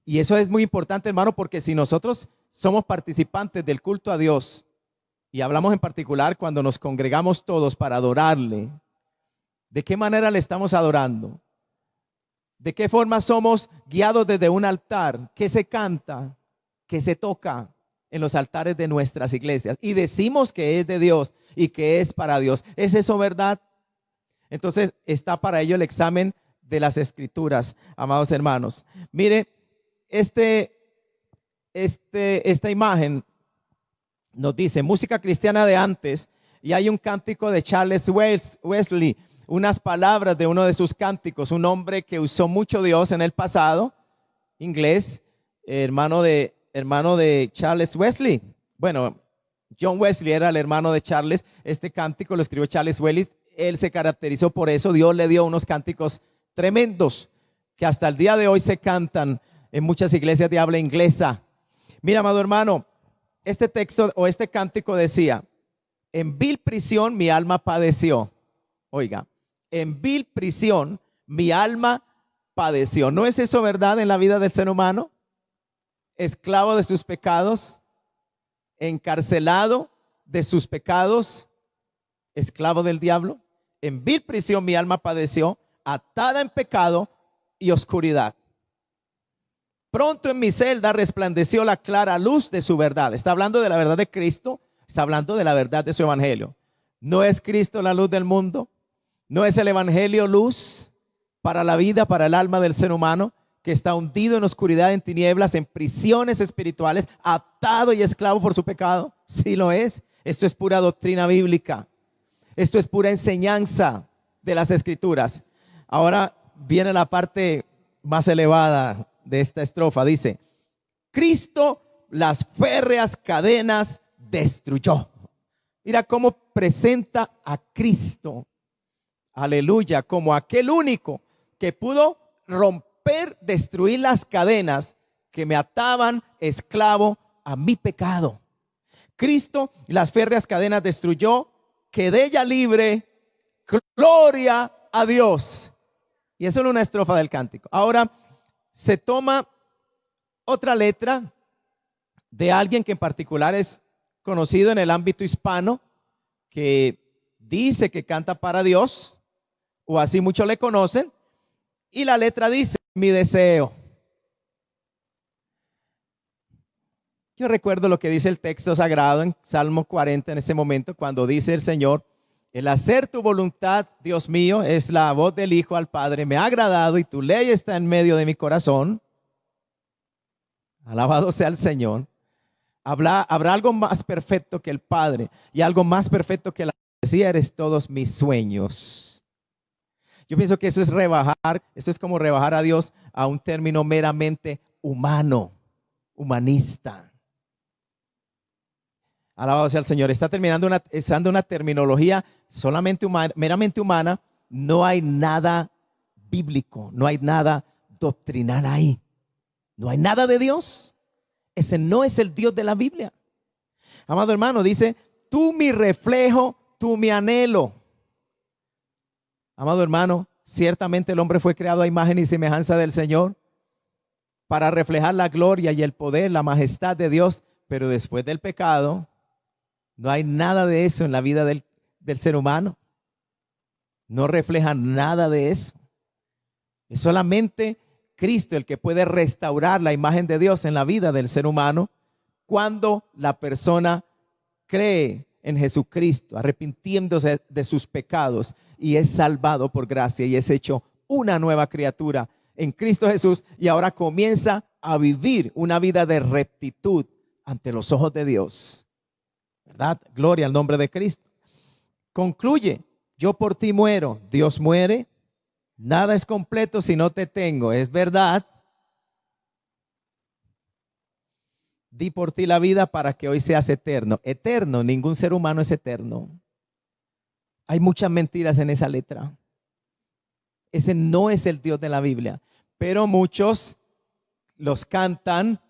Y eso es muy importante, hermano, porque si nosotros somos participantes del culto a Dios, y hablamos en particular cuando nos congregamos todos para adorarle, ¿de qué manera le estamos adorando? ¿De qué forma somos guiados desde un altar? ¿Qué se canta? ¿Qué se toca en los altares de nuestras iglesias? Y decimos que es de Dios y que es para Dios. ¿Es eso verdad? Entonces está para ello el examen de las Escrituras, amados hermanos. Mire, esta imagen nos dice música cristiana de antes, y hay un cántico de Charles Wesley, unas palabras de uno de sus cánticos, un hombre que usó mucho Dios en el pasado, inglés, hermano de Charles Wesley. Bueno, John Wesley era el hermano de Charles. Este cántico lo escribió Charles Wesley. Él se caracterizó por eso. Dios le dio unos cánticos tremendos que hasta el día de hoy se cantan en muchas iglesias de habla inglesa. Mira, amado hermano, este texto o este cántico decía: en vil prisión mi alma padeció. Oiga, en vil prisión mi alma padeció. ¿No es eso verdad en la vida del ser humano? Esclavo de sus pecados, encarcelado de sus pecados, esclavo del diablo. En vil prisión mi alma padeció, atada en pecado y oscuridad. Pronto en mi celda resplandeció la clara luz de su verdad. Está hablando de la verdad de Cristo, está hablando de la verdad de su evangelio. ¿No es Cristo la luz del mundo? ¿No es el evangelio luz para la vida, para el alma del ser humano, que está hundido en oscuridad, en tinieblas, en prisiones espirituales, atado y esclavo por su pecado? Sí lo es. Esto es pura doctrina bíblica. Esto es pura enseñanza de las Escrituras. Ahora viene la parte más elevada de esta estrofa. Dice: Cristo las férreas cadenas destruyó. Mira cómo presenta a Cristo, aleluya, como aquel único que pudo romper, destruir las cadenas que me ataban esclavo a mi pecado. Cristo las férreas cadenas destruyó, quedé ya libre, gloria a Dios. Y eso es una estrofa del cántico. Ahora se toma otra letra de alguien que en particular es conocido en el ámbito hispano, que dice que canta para Dios, o así muchos le conocen, y la letra dice: mi deseo. Yo recuerdo lo que dice el texto sagrado en Salmo 40 en este momento, cuando dice el Señor: el hacer tu voluntad, Dios mío, es la voz del Hijo al Padre, me ha agradado y tu ley está en medio de mi corazón. Alabado sea el Señor. Habrá algo más perfecto que el Padre y algo más perfecto que la poesía. Eres todos mis sueños. Yo pienso que eso es como rebajar a Dios a un término meramente humano, humanista. Alabado sea el Señor. Está usando una terminología solamente meramente humana. No hay nada bíblico, no hay nada doctrinal ahí. No hay nada de Dios. Ese no es el Dios de la Biblia. Amado hermano, dice: tú mi reflejo, tú mi anhelo. Amado hermano, ciertamente el hombre fue creado a imagen y semejanza del Señor para reflejar la gloria y el poder, la majestad de Dios. Pero después del pecado, no hay nada de eso en la vida del ser humano. No refleja nada de eso. Es solamente Cristo el que puede restaurar la imagen de Dios en la vida del ser humano cuando la persona cree en Jesucristo, arrepintiéndose de sus pecados, y es salvado por gracia y es hecho una nueva criatura en Cristo Jesús, y ahora comienza a vivir una vida de rectitud ante los ojos de Dios. ¿Verdad? Gloria al nombre de Cristo. Concluye: yo por ti muero, Dios muere. Nada es completo si no te tengo. Es verdad. Di por ti la vida para que hoy seas eterno. Eterno, ningún ser humano es eterno. Hay muchas mentiras en esa letra. Ese no es el Dios de la Biblia. Pero muchos los cantan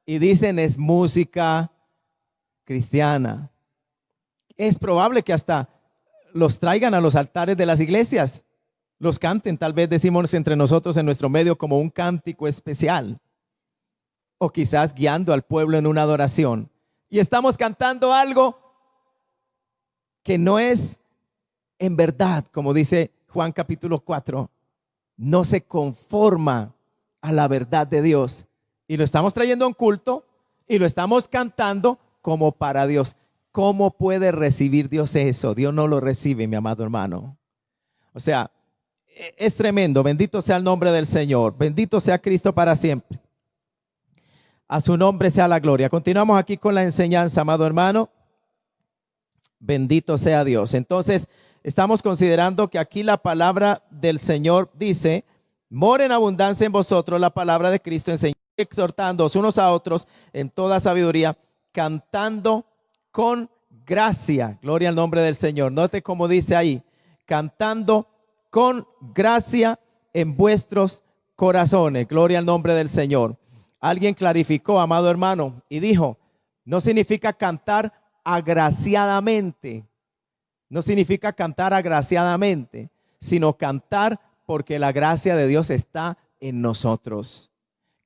y dicen: es música cristiana. Es probable que hasta los traigan a los altares de las iglesias, los canten, tal vez decimos entre nosotros en nuestro medio como un cántico especial, o quizás guiando al pueblo en una adoración, y estamos cantando algo que no es en verdad, como dice Juan capítulo 4, no se conforma a la verdad de Dios, y lo estamos trayendo a un culto y lo estamos cantando como para Dios. ¿Cómo puede recibir Dios eso? Dios no lo recibe, mi amado hermano. O sea, es tremendo. Bendito sea el nombre del Señor. Bendito sea Cristo para siempre. A su nombre sea la gloria. Continuamos aquí con la enseñanza, amado hermano. Bendito sea Dios. Entonces, estamos considerando que aquí la palabra del Señor dice more en abundancia en vosotros la palabra de Cristo, enseñando y exhortándoos unos a otros en toda sabiduría, cantando con gracia. Gloria al nombre del Señor. Note cómo dice ahí, cantando con gracia en vuestros corazones. Gloria al nombre del Señor. Alguien clarificó, amado hermano, y dijo, no significa cantar agraciadamente. No significa cantar agraciadamente, sino cantar porque la gracia de Dios está en nosotros.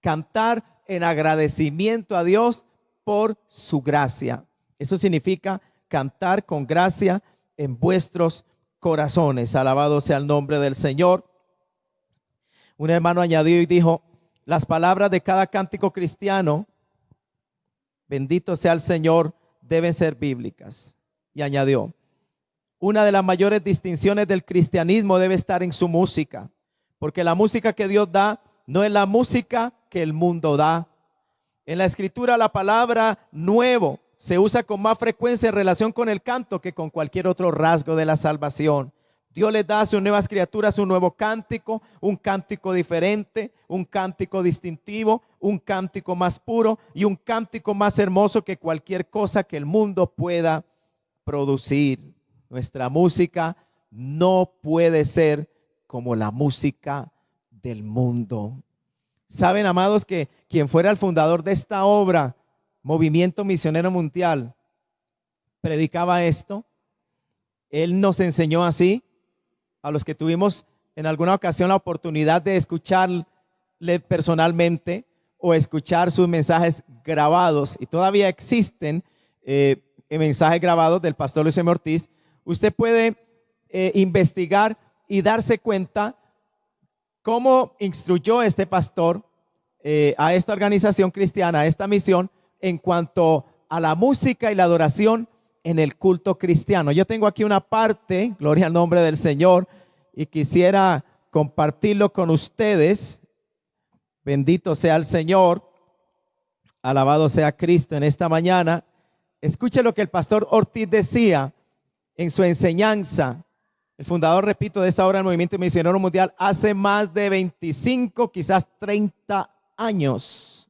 Cantar en agradecimiento a Dios por su gracia. Eso significa cantar con gracia en vuestros corazones. Alabado sea el nombre del Señor. Un hermano añadió y dijo, las palabras de cada cántico cristiano, bendito sea el Señor, deben ser bíblicas. Y añadió, una de las mayores distinciones del cristianismo debe estar en su música, porque la música que Dios da no es la música que el mundo da. En la escritura la palabra nuevo se usa con más frecuencia en relación con el canto que con cualquier otro rasgo de la salvación. Dios les da a sus nuevas criaturas un nuevo cántico, un cántico diferente, un cántico distintivo, un cántico más puro y un cántico más hermoso que cualquier cosa que el mundo pueda producir. Nuestra música no puede ser como la música del mundo. Saben, amados, que quien fuera el fundador de esta obra, Movimiento Misionero Mundial, predicaba esto. Él nos enseñó así, a los que tuvimos en alguna ocasión la oportunidad de escucharle personalmente o escuchar sus mensajes grabados, y todavía existen mensajes grabados del pastor Luis M. Ortiz. Usted puede investigar y darse cuenta cómo instruyó este pastor a esta organización cristiana, a esta misión, en cuanto a la música y la adoración en el culto cristiano. Yo tengo aquí una parte, gloria al nombre del Señor, y quisiera compartirlo con ustedes. Bendito sea el Señor, alabado sea Cristo en esta mañana. Escuche lo que el pastor Ortiz decía en su enseñanza. El fundador, repito, de esta obra del Movimiento Misionero Mundial hace más de 25, quizás 30 años.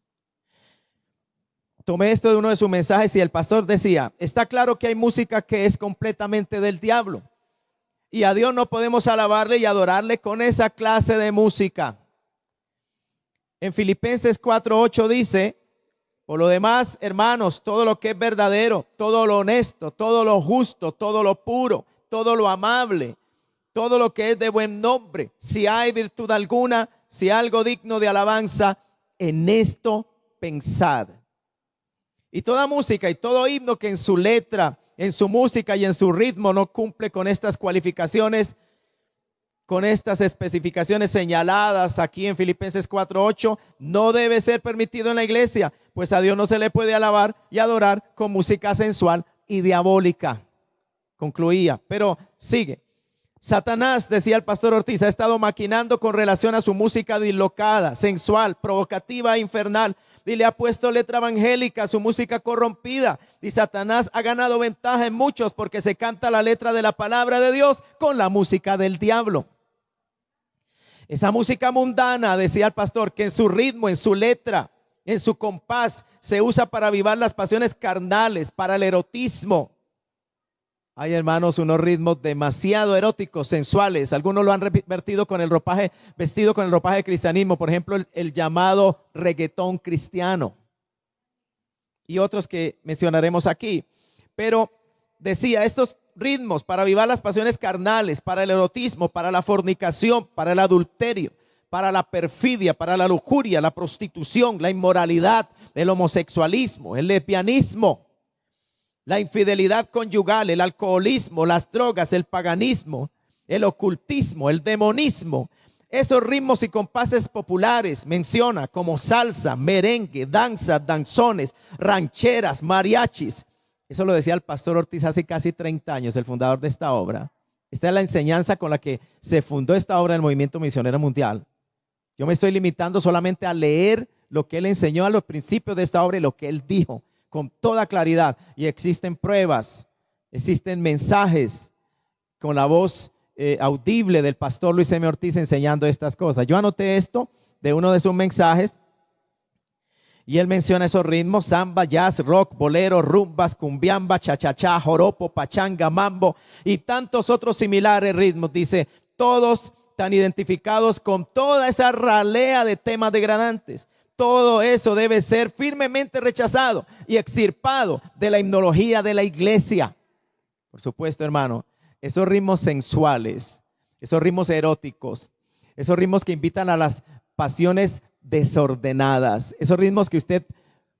Tomé esto de uno de sus mensajes y el pastor decía, está claro que hay música que es completamente del diablo y a Dios no podemos alabarle y adorarle con esa clase de música. En Filipenses 4:8 dice, por lo demás, hermanos, todo lo que es verdadero, todo lo honesto, todo lo justo, todo lo puro, todo lo amable, todo lo que es de buen nombre, si hay virtud alguna, si algo digno de alabanza, en esto pensad. Y toda música y todo himno que en su letra, en su música y en su ritmo no cumple con estas cualificaciones, con estas especificaciones señaladas aquí en Filipenses 4:8, no debe ser permitido en la iglesia, pues a Dios no se le puede alabar y adorar con música sensual y diabólica. Concluía, pero sigue. Satanás, decía el pastor Ortiz, ha estado maquinando con relación a su música dislocada, sensual, provocativa e infernal, y le ha puesto letra evangélica a su música corrompida, y Satanás ha ganado ventaja en muchos porque se canta la letra de la palabra de Dios con la música del diablo. Esa música mundana, decía el pastor, que en su ritmo, en su letra, en su compás, se usa para avivar las pasiones carnales, para el erotismo. Hay, hermanos, unos ritmos demasiado eróticos, sensuales. Algunos lo han vestido con el ropaje de cristianismo. Por ejemplo, el llamado reggaetón cristiano. Y otros que mencionaremos aquí. Pero decía, estos ritmos para avivar las pasiones carnales, para el erotismo, para la fornicación, para el adulterio, para la perfidia, para la lujuria, la prostitución, la inmoralidad, el homosexualismo, el lesbianismo, la infidelidad conyugal, el alcoholismo, las drogas, el paganismo, el ocultismo, el demonismo. Esos ritmos y compases populares menciona como salsa, merengue, danza, danzones, rancheras, mariachis. Eso lo decía el pastor Ortiz hace casi 30 años, el fundador de esta obra. Esta es la enseñanza con la que se fundó esta obra del Movimiento Misionero Mundial. Yo me estoy limitando solamente a leer lo que él enseñó a los principios de esta obra y lo que él dijo con toda claridad. Y existen pruebas, existen mensajes con la voz audible del pastor Luis M. Ortiz enseñando estas cosas. Yo anoté esto de uno de sus mensajes y él menciona esos ritmos: samba, jazz, rock, bolero, rumbas, cumbiamba, cha-cha-cha, joropo, pachanga, mambo y tantos otros similares ritmos. Dice, todos tan identificados con toda esa ralea de temas degradantes. Todo eso debe ser firmemente rechazado y extirpado de la himnología de la iglesia. Por supuesto, hermano, esos ritmos sensuales, esos ritmos eróticos, esos ritmos que invitan a las pasiones desordenadas, esos ritmos que usted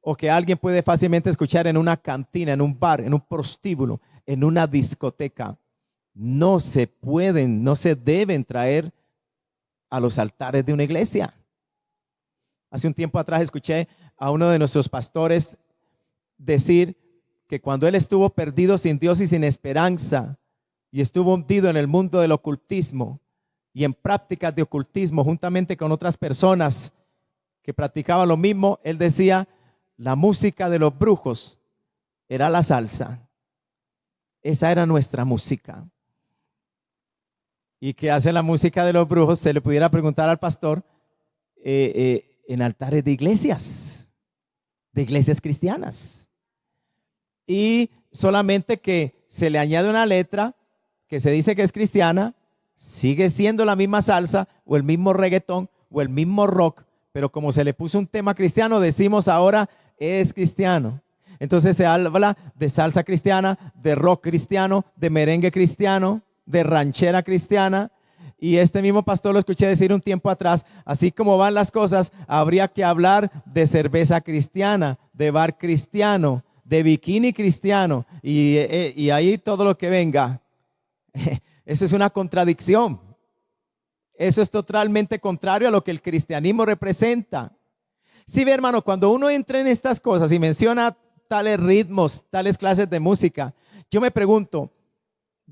o que alguien puede fácilmente escuchar en una cantina, en un bar, en un prostíbulo, en una discoteca, no se pueden, no se deben traer a los altares de una iglesia. Hace un tiempo atrás escuché a uno de nuestros pastores decir que cuando él estuvo perdido sin Dios y sin esperanza y estuvo hundido en el mundo del ocultismo y en prácticas de ocultismo juntamente con otras personas que practicaban lo mismo, él decía, la música de los brujos era la salsa. Esa era nuestra música. ¿Y qué hace la música de los brujos? Se le pudiera preguntar al pastor en altares de iglesias cristianas. Y solamente que se le añade una letra que se dice que es cristiana, sigue siendo la misma salsa o el mismo reggaetón o el mismo rock, pero como se le puso un tema cristiano, decimos ahora es cristiano. Entonces se habla de salsa cristiana, de rock cristiano, de merengue cristiano, de ranchera cristiana. Y este mismo pastor lo escuché decir un tiempo atrás, así como van las cosas, habría que hablar de cerveza cristiana, de bar cristiano, de bikini cristiano y ahí todo lo que venga. Eso es una contradicción. Eso es totalmente contrario a lo que el cristianismo representa. Sí, ve, hermano, cuando uno entra en estas cosas y menciona tales ritmos, tales clases de música, yo me pregunto,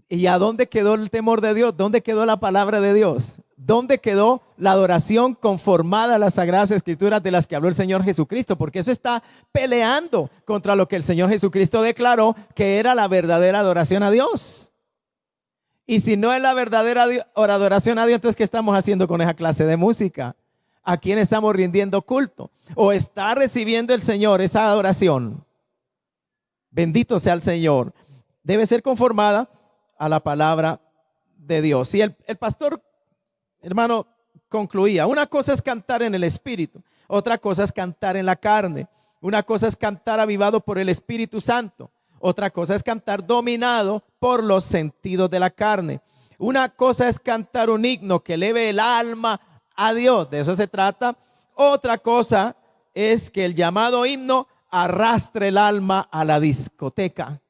¿y a dónde quedó el temor de Dios? ¿Dónde quedó la palabra de Dios? ¿Dónde quedó la adoración conformada a las Sagradas Escrituras de las que habló el Señor Jesucristo? Porque eso está peleando contra lo que el Señor Jesucristo declaró que era la verdadera adoración a Dios. Y si no es la verdadera adoración a Dios, entonces ¿qué estamos haciendo con esa clase de música? ¿A quién estamos rindiendo culto? ¿O está recibiendo el Señor esa adoración? Bendito sea el Señor. Debe ser conformada a la palabra de Dios. Y el pastor, hermano, concluía, una cosa es cantar en el Espíritu, otra cosa es cantar en la carne. Una cosa es cantar avivado por el Espíritu Santo, otra cosa es cantar dominado por los sentidos de la carne. Una cosa es cantar un himno que eleve el alma a Dios, de eso se trata. Otra cosa es que el llamado himno arrastre el alma a la discoteca.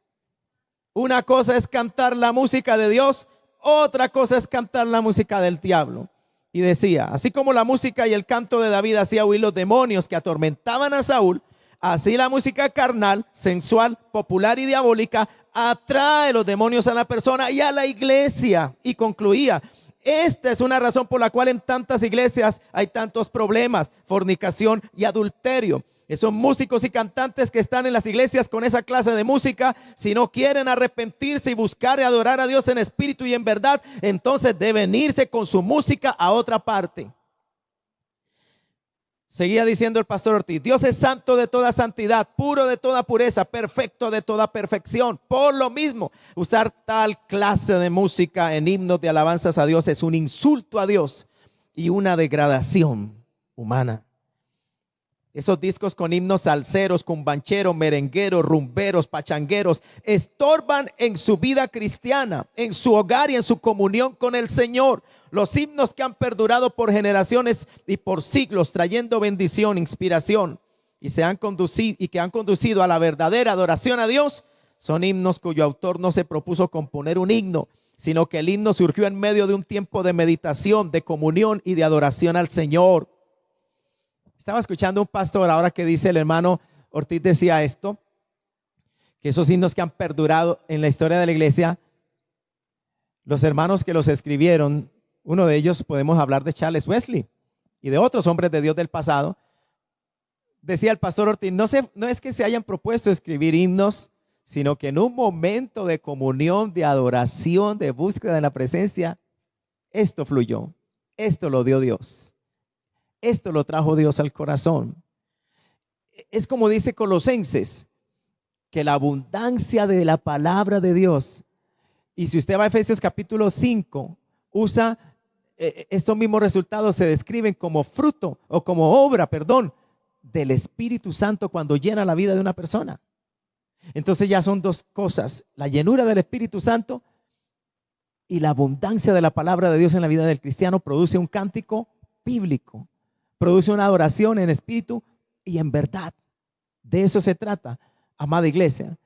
Una cosa es cantar la música de Dios, otra cosa es cantar la música del diablo. Y decía, así como la música y el canto de David hacía huir los demonios que atormentaban a Saúl, así la música carnal, sensual, popular y diabólica atrae los demonios a la persona y a la iglesia. Y concluía, esta es una razón por la cual en tantas iglesias hay tantos problemas, fornicación y adulterio. Esos músicos y cantantes que están en las iglesias con esa clase de música, si no quieren arrepentirse y buscar y adorar a Dios en espíritu y en verdad, entonces deben irse con su música a otra parte. Seguía diciendo el pastor Ortiz, Dios es santo de toda santidad, puro de toda pureza, perfecto de toda perfección. Por lo mismo, usar tal clase de música en himnos de alabanzas a Dios es un insulto a Dios y una degradación humana. Esos discos con himnos salseros, cumbancheros, merengueros, rumberos, pachangueros, estorban en su vida cristiana, en su hogar y en su comunión con el Señor. Los himnos que han perdurado por generaciones y por siglos, trayendo bendición, inspiración, y que han conducido a la verdadera adoración a Dios, son himnos cuyo autor no se propuso componer un himno, sino que el himno surgió en medio de un tiempo de meditación, de comunión y de adoración al Señor. Estaba escuchando un pastor ahora que dice, el hermano Ortiz decía esto, que esos himnos que han perdurado en la historia de la iglesia, los hermanos que los escribieron, uno de ellos podemos hablar de Charles Wesley y de otros hombres de Dios del pasado. Decía el pastor Ortiz, no es que se hayan propuesto escribir himnos, sino que en un momento de comunión, de adoración, de búsqueda en la presencia, esto fluyó, esto lo dio Dios, esto lo trajo Dios al corazón. Es como dice Colosenses, que la abundancia de la palabra de Dios, y si usted va a Efesios capítulo 5, usa estos mismos resultados, se describen como fruto o como obra, del Espíritu Santo cuando llena la vida de una persona. Entonces ya son dos cosas, la llenura del Espíritu Santo y la abundancia de la palabra de Dios en la vida del cristiano produce un cántico bíblico, produce una adoración en espíritu y en verdad. De eso se trata, amada iglesia.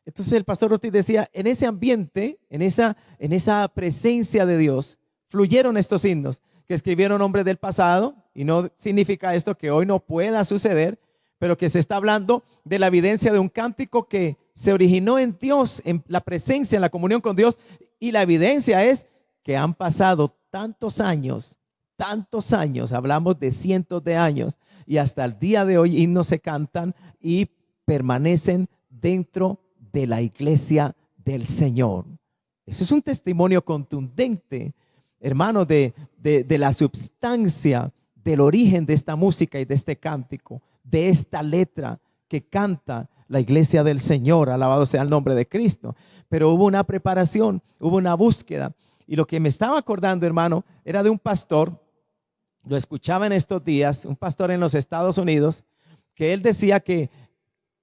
Entonces el pastor Ortiz decía, en ese ambiente, en esa presencia de Dios, fluyeron estos himnos que escribieron hombres del pasado, y no significa esto que hoy no pueda suceder, pero que se está hablando de la evidencia de un cántico que se originó en Dios, en la presencia, en la comunión con Dios, y la evidencia es que han pasado tantos años, hablamos de cientos de años, y hasta el día de hoy himnos se cantan y permanecen dentro de la iglesia del Señor. Eso es un testimonio contundente, hermano, de la substancia, del origen de esta música y de este cántico, de esta letra que canta la iglesia del Señor, alabado sea el nombre de Cristo. Pero hubo una preparación, hubo una búsqueda. Y lo que me estaba acordando, hermano, era de un pastor, lo escuchaba en estos días, un pastor en los Estados Unidos, que él decía que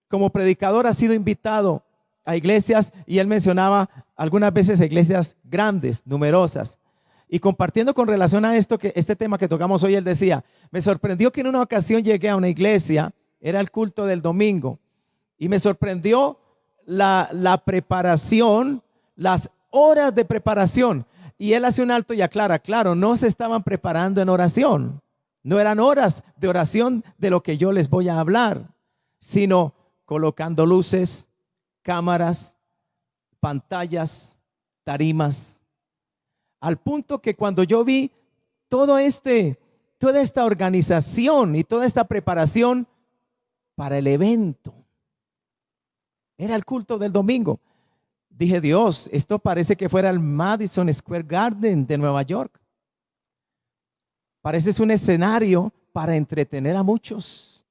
como predicador ha sido invitado a iglesias, y él mencionaba algunas veces iglesias grandes, numerosas. Y compartiendo con relación a este tema que tocamos hoy, él decía, me sorprendió que en una ocasión llegué a una iglesia, era el culto del domingo, y me sorprendió la preparación, las horas de preparación. Y él hace un alto y aclara, claro, no se estaban preparando en oración, no eran horas de oración de lo que yo les voy a hablar, sino colocando luces, cámaras, pantallas, tarimas, al punto que cuando yo vi toda esta organización y toda esta preparación para el evento, era el culto del domingo, dije, Dios, esto parece que fuera el Madison Square Garden de Nueva York. Parece un escenario para entretener a muchos.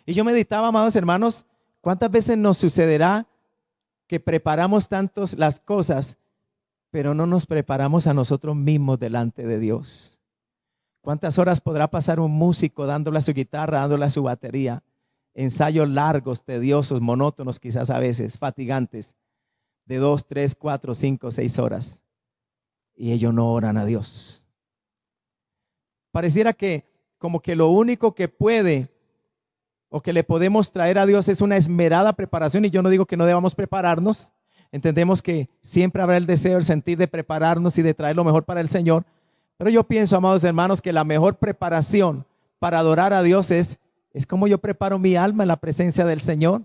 Y yo meditaba, amados hermanos, ¿cuántas veces nos sucederá que preparamos tantos las cosas, pero no nos preparamos a nosotros mismos delante de Dios? ¿Cuántas horas podrá pasar un músico dándole a su guitarra, dándole a su batería? Ensayos largos, tediosos, monótonos, quizás a veces, fatigantes, de 2, 3, 4, 5, 6 horas. Y ellos no oran a Dios. Pareciera que como que lo único que puede o que le podemos traer a Dios es una esmerada preparación, y yo no digo que no debamos prepararnos. Entendemos que siempre habrá el deseo, el sentir de prepararnos y de traer lo mejor para el Señor. Pero yo pienso, amados hermanos, que la mejor preparación para adorar a Dios es como yo preparo mi alma en la presencia del Señor.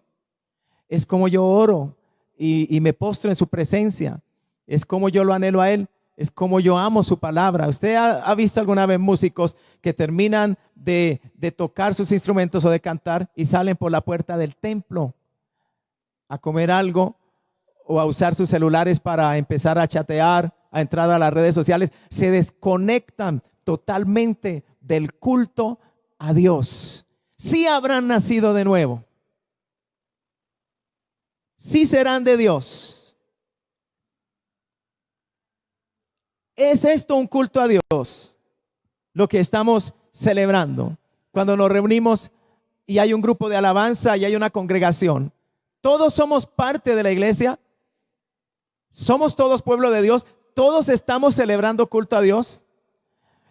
Es como yo oro y me postro en su presencia. Es como yo lo anhelo a Él. Es como yo amo su palabra. ¿Usted ha visto alguna vez músicos que terminan de tocar sus instrumentos o de cantar y salen por la puerta del templo a comer algo o a usar sus celulares para empezar a chatear, a entrar a las redes sociales? Se desconectan totalmente del culto a Dios. Sí habrán nacido de nuevo. Sí serán de Dios. ¿Es esto un culto a Dios? Lo que estamos celebrando. Cuando nos reunimos y hay un grupo de alabanza y hay una congregación. Todos somos parte de la iglesia. Somos todos pueblo de Dios. Todos estamos celebrando culto a Dios.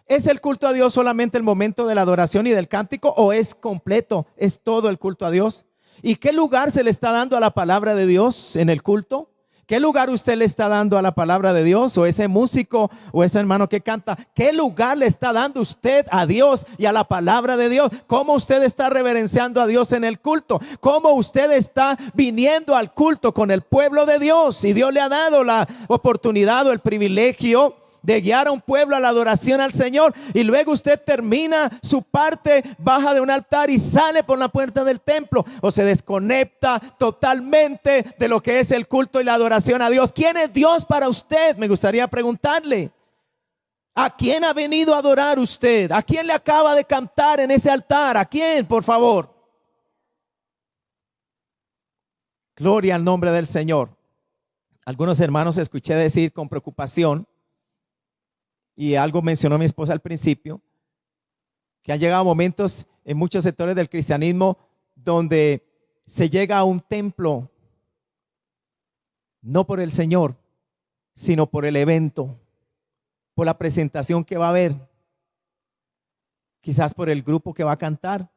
¿Es el culto a Dios solamente el momento de la adoración y del cántico, o es completo, es todo el culto a Dios? ¿Y qué lugar se le está dando a la palabra de Dios en el culto? ¿Qué lugar usted le está dando a la palabra de Dios? O ese músico o ese hermano que canta, ¿qué lugar le está dando usted a Dios y a la palabra de Dios? ¿Cómo usted está reverenciando a Dios en el culto? ¿Cómo usted está viniendo al culto con el pueblo de Dios? Y Dios le ha dado la oportunidad o el privilegio de guiar a un pueblo a la adoración al Señor, y luego usted termina su parte, baja de un altar y sale por la puerta del templo, o se desconecta totalmente de lo que es el culto y la adoración a Dios. ¿Quién es Dios para usted? Me gustaría preguntarle. ¿A quién ha venido a adorar usted? ¿A quién le acaba de cantar en ese altar? ¿A quién, por favor? Gloria al nombre del Señor. Algunos hermanos escuché decir con preocupación, y algo mencionó mi esposa al principio, que han llegado momentos en muchos sectores del cristianismo donde se llega a un templo no por el Señor, sino por el evento, por la presentación que va a haber, quizás por el grupo que va a cantar.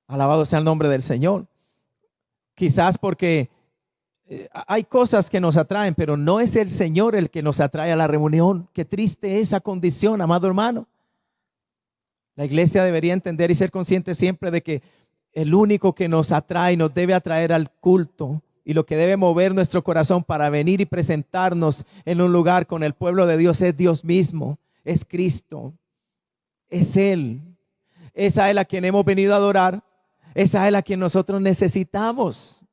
Alabado sea el nombre del Señor. Quizás porque hay cosas que nos atraen, pero no es el Señor el que nos atrae a la reunión. Qué triste esa condición, amado hermano. La iglesia debería entender y ser consciente siempre de que el único que nos atrae, nos debe atraer al culto, y lo que debe mover nuestro corazón para venir y presentarnos en un lugar con el pueblo de Dios es Dios mismo, es Cristo, es Él. Es a Él a quien hemos venido a adorar, es a Él a quien nosotros necesitamos.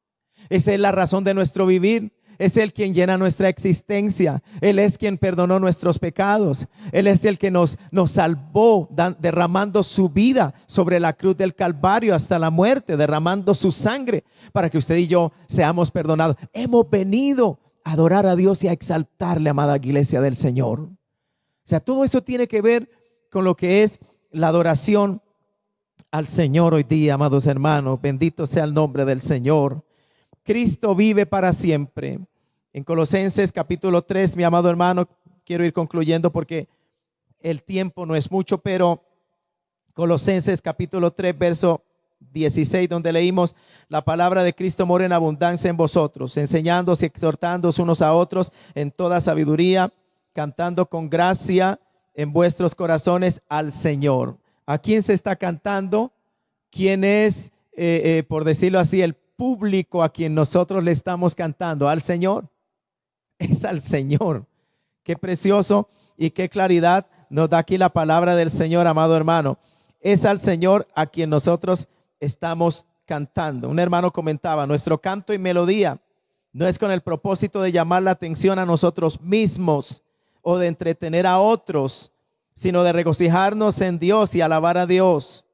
Esa es la razón de nuestro vivir. Es Él quien llena nuestra existencia. Él es quien perdonó nuestros pecados. Él es el que nos salvó, derramando su vida sobre la cruz del Calvario hasta la muerte, derramando su sangre para que usted y yo seamos perdonados. Hemos venido a adorar a Dios y a exaltarle, amada iglesia del Señor. O sea, todo eso tiene que ver con lo que es la adoración al Señor hoy día, amados hermanos. Bendito sea el nombre del Señor. Cristo vive para siempre. En Colosenses capítulo 3, mi amado hermano, quiero ir concluyendo porque el tiempo no es mucho, pero Colosenses capítulo 3, verso 16, donde leímos: la palabra de Cristo mora en abundancia en vosotros, enseñándoos y exhortándoos unos a otros en toda sabiduría, cantando con gracia en vuestros corazones al Señor. ¿A quién se está cantando? ¿Quién es, por decirlo así, el público a quien nosotros le estamos cantando? Al Señor. Es al Señor. Qué precioso y qué claridad nos da aquí la palabra del Señor, amado hermano. Es al Señor a quien nosotros estamos cantando. Un hermano comentaba: nuestro canto y melodía no es con el propósito de llamar la atención a nosotros mismos o de entretener a otros, sino de regocijarnos en Dios y alabar a Dios,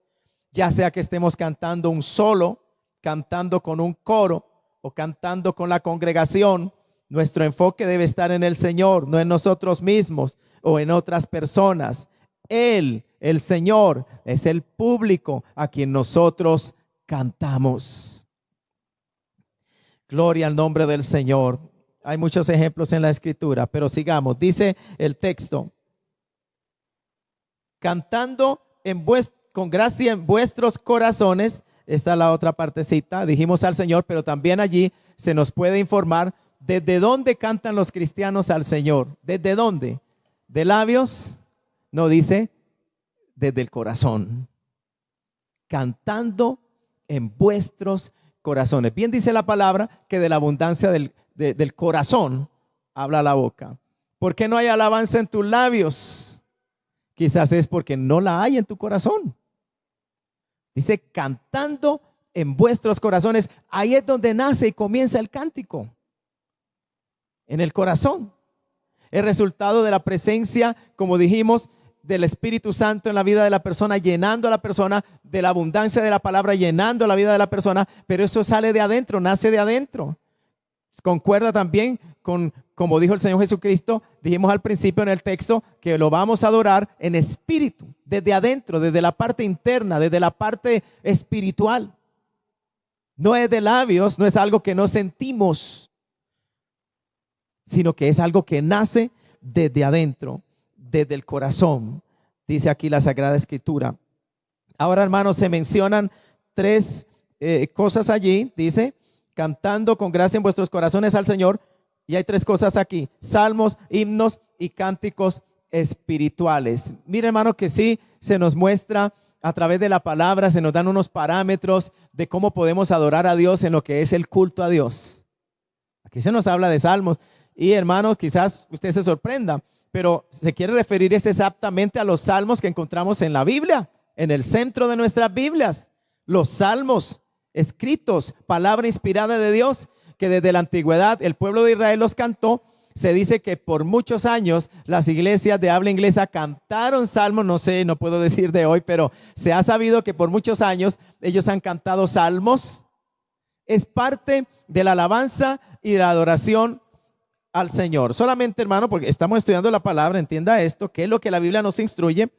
ya sea que estemos cantando un solo, cantando con un coro o cantando con la congregación. Nuestro enfoque debe estar en el Señor, no en nosotros mismos o en otras personas. Él, el Señor, es el público a quien nosotros cantamos. Gloria al nombre del Señor. Hay muchos ejemplos en la Escritura, pero sigamos. Dice el texto: cantando con gracia en vuestros corazones. Esta es la otra partecita. Dijimos al Señor, pero también allí se nos puede informar desde dónde cantan los cristianos al Señor. ¿Desde dónde? ¿De labios? No, dice desde el corazón. Cantando en vuestros corazones. Bien dice la palabra que de la abundancia del corazón habla la boca. ¿Por qué no hay alabanza en tus labios? Quizás es porque no la hay en tu corazón. Dice cantando en vuestros corazones. Ahí es donde nace y comienza el cántico. En el corazón. El resultado de la presencia, como dijimos, del Espíritu Santo en la vida de la persona, llenando a la persona, de la abundancia de la palabra, llenando la vida de la persona, pero eso sale de adentro, nace de adentro. Concuerda también con, como dijo el Señor Jesucristo, dijimos al principio en el texto, que lo vamos a adorar en espíritu, desde adentro, desde la parte interna, desde la parte espiritual. No es de labios, no es algo que no sentimos, sino que es algo que nace desde adentro, desde el corazón, dice aquí la Sagrada Escritura. Ahora, hermanos, se mencionan tres cosas allí, dice, cantando con gracia en vuestros corazones al Señor, y hay tres cosas aquí: salmos, himnos y cánticos espirituales. Mira, hermano, que sí se nos muestra a través de la palabra, se nos dan unos parámetros de cómo podemos adorar a Dios en lo que es el culto a Dios. Aquí se nos habla de salmos, Y hermanos, quizás usted se sorprenda, pero se quiere referir exactamente a los salmos que encontramos en la Biblia, en el centro de nuestras Biblias. Los salmos escritos, palabra inspirada de Dios, que desde la antigüedad el pueblo de Israel los cantó. Se dice que por muchos años las iglesias de habla inglesa cantaron salmos, no sé, no puedo decir de hoy, pero se ha sabido que por muchos años ellos han cantado salmos. Es parte de la alabanza y de la adoración al Señor. Solamente, hermano, porque estamos estudiando la palabra, entienda esto, que es lo que la Biblia nos instruye.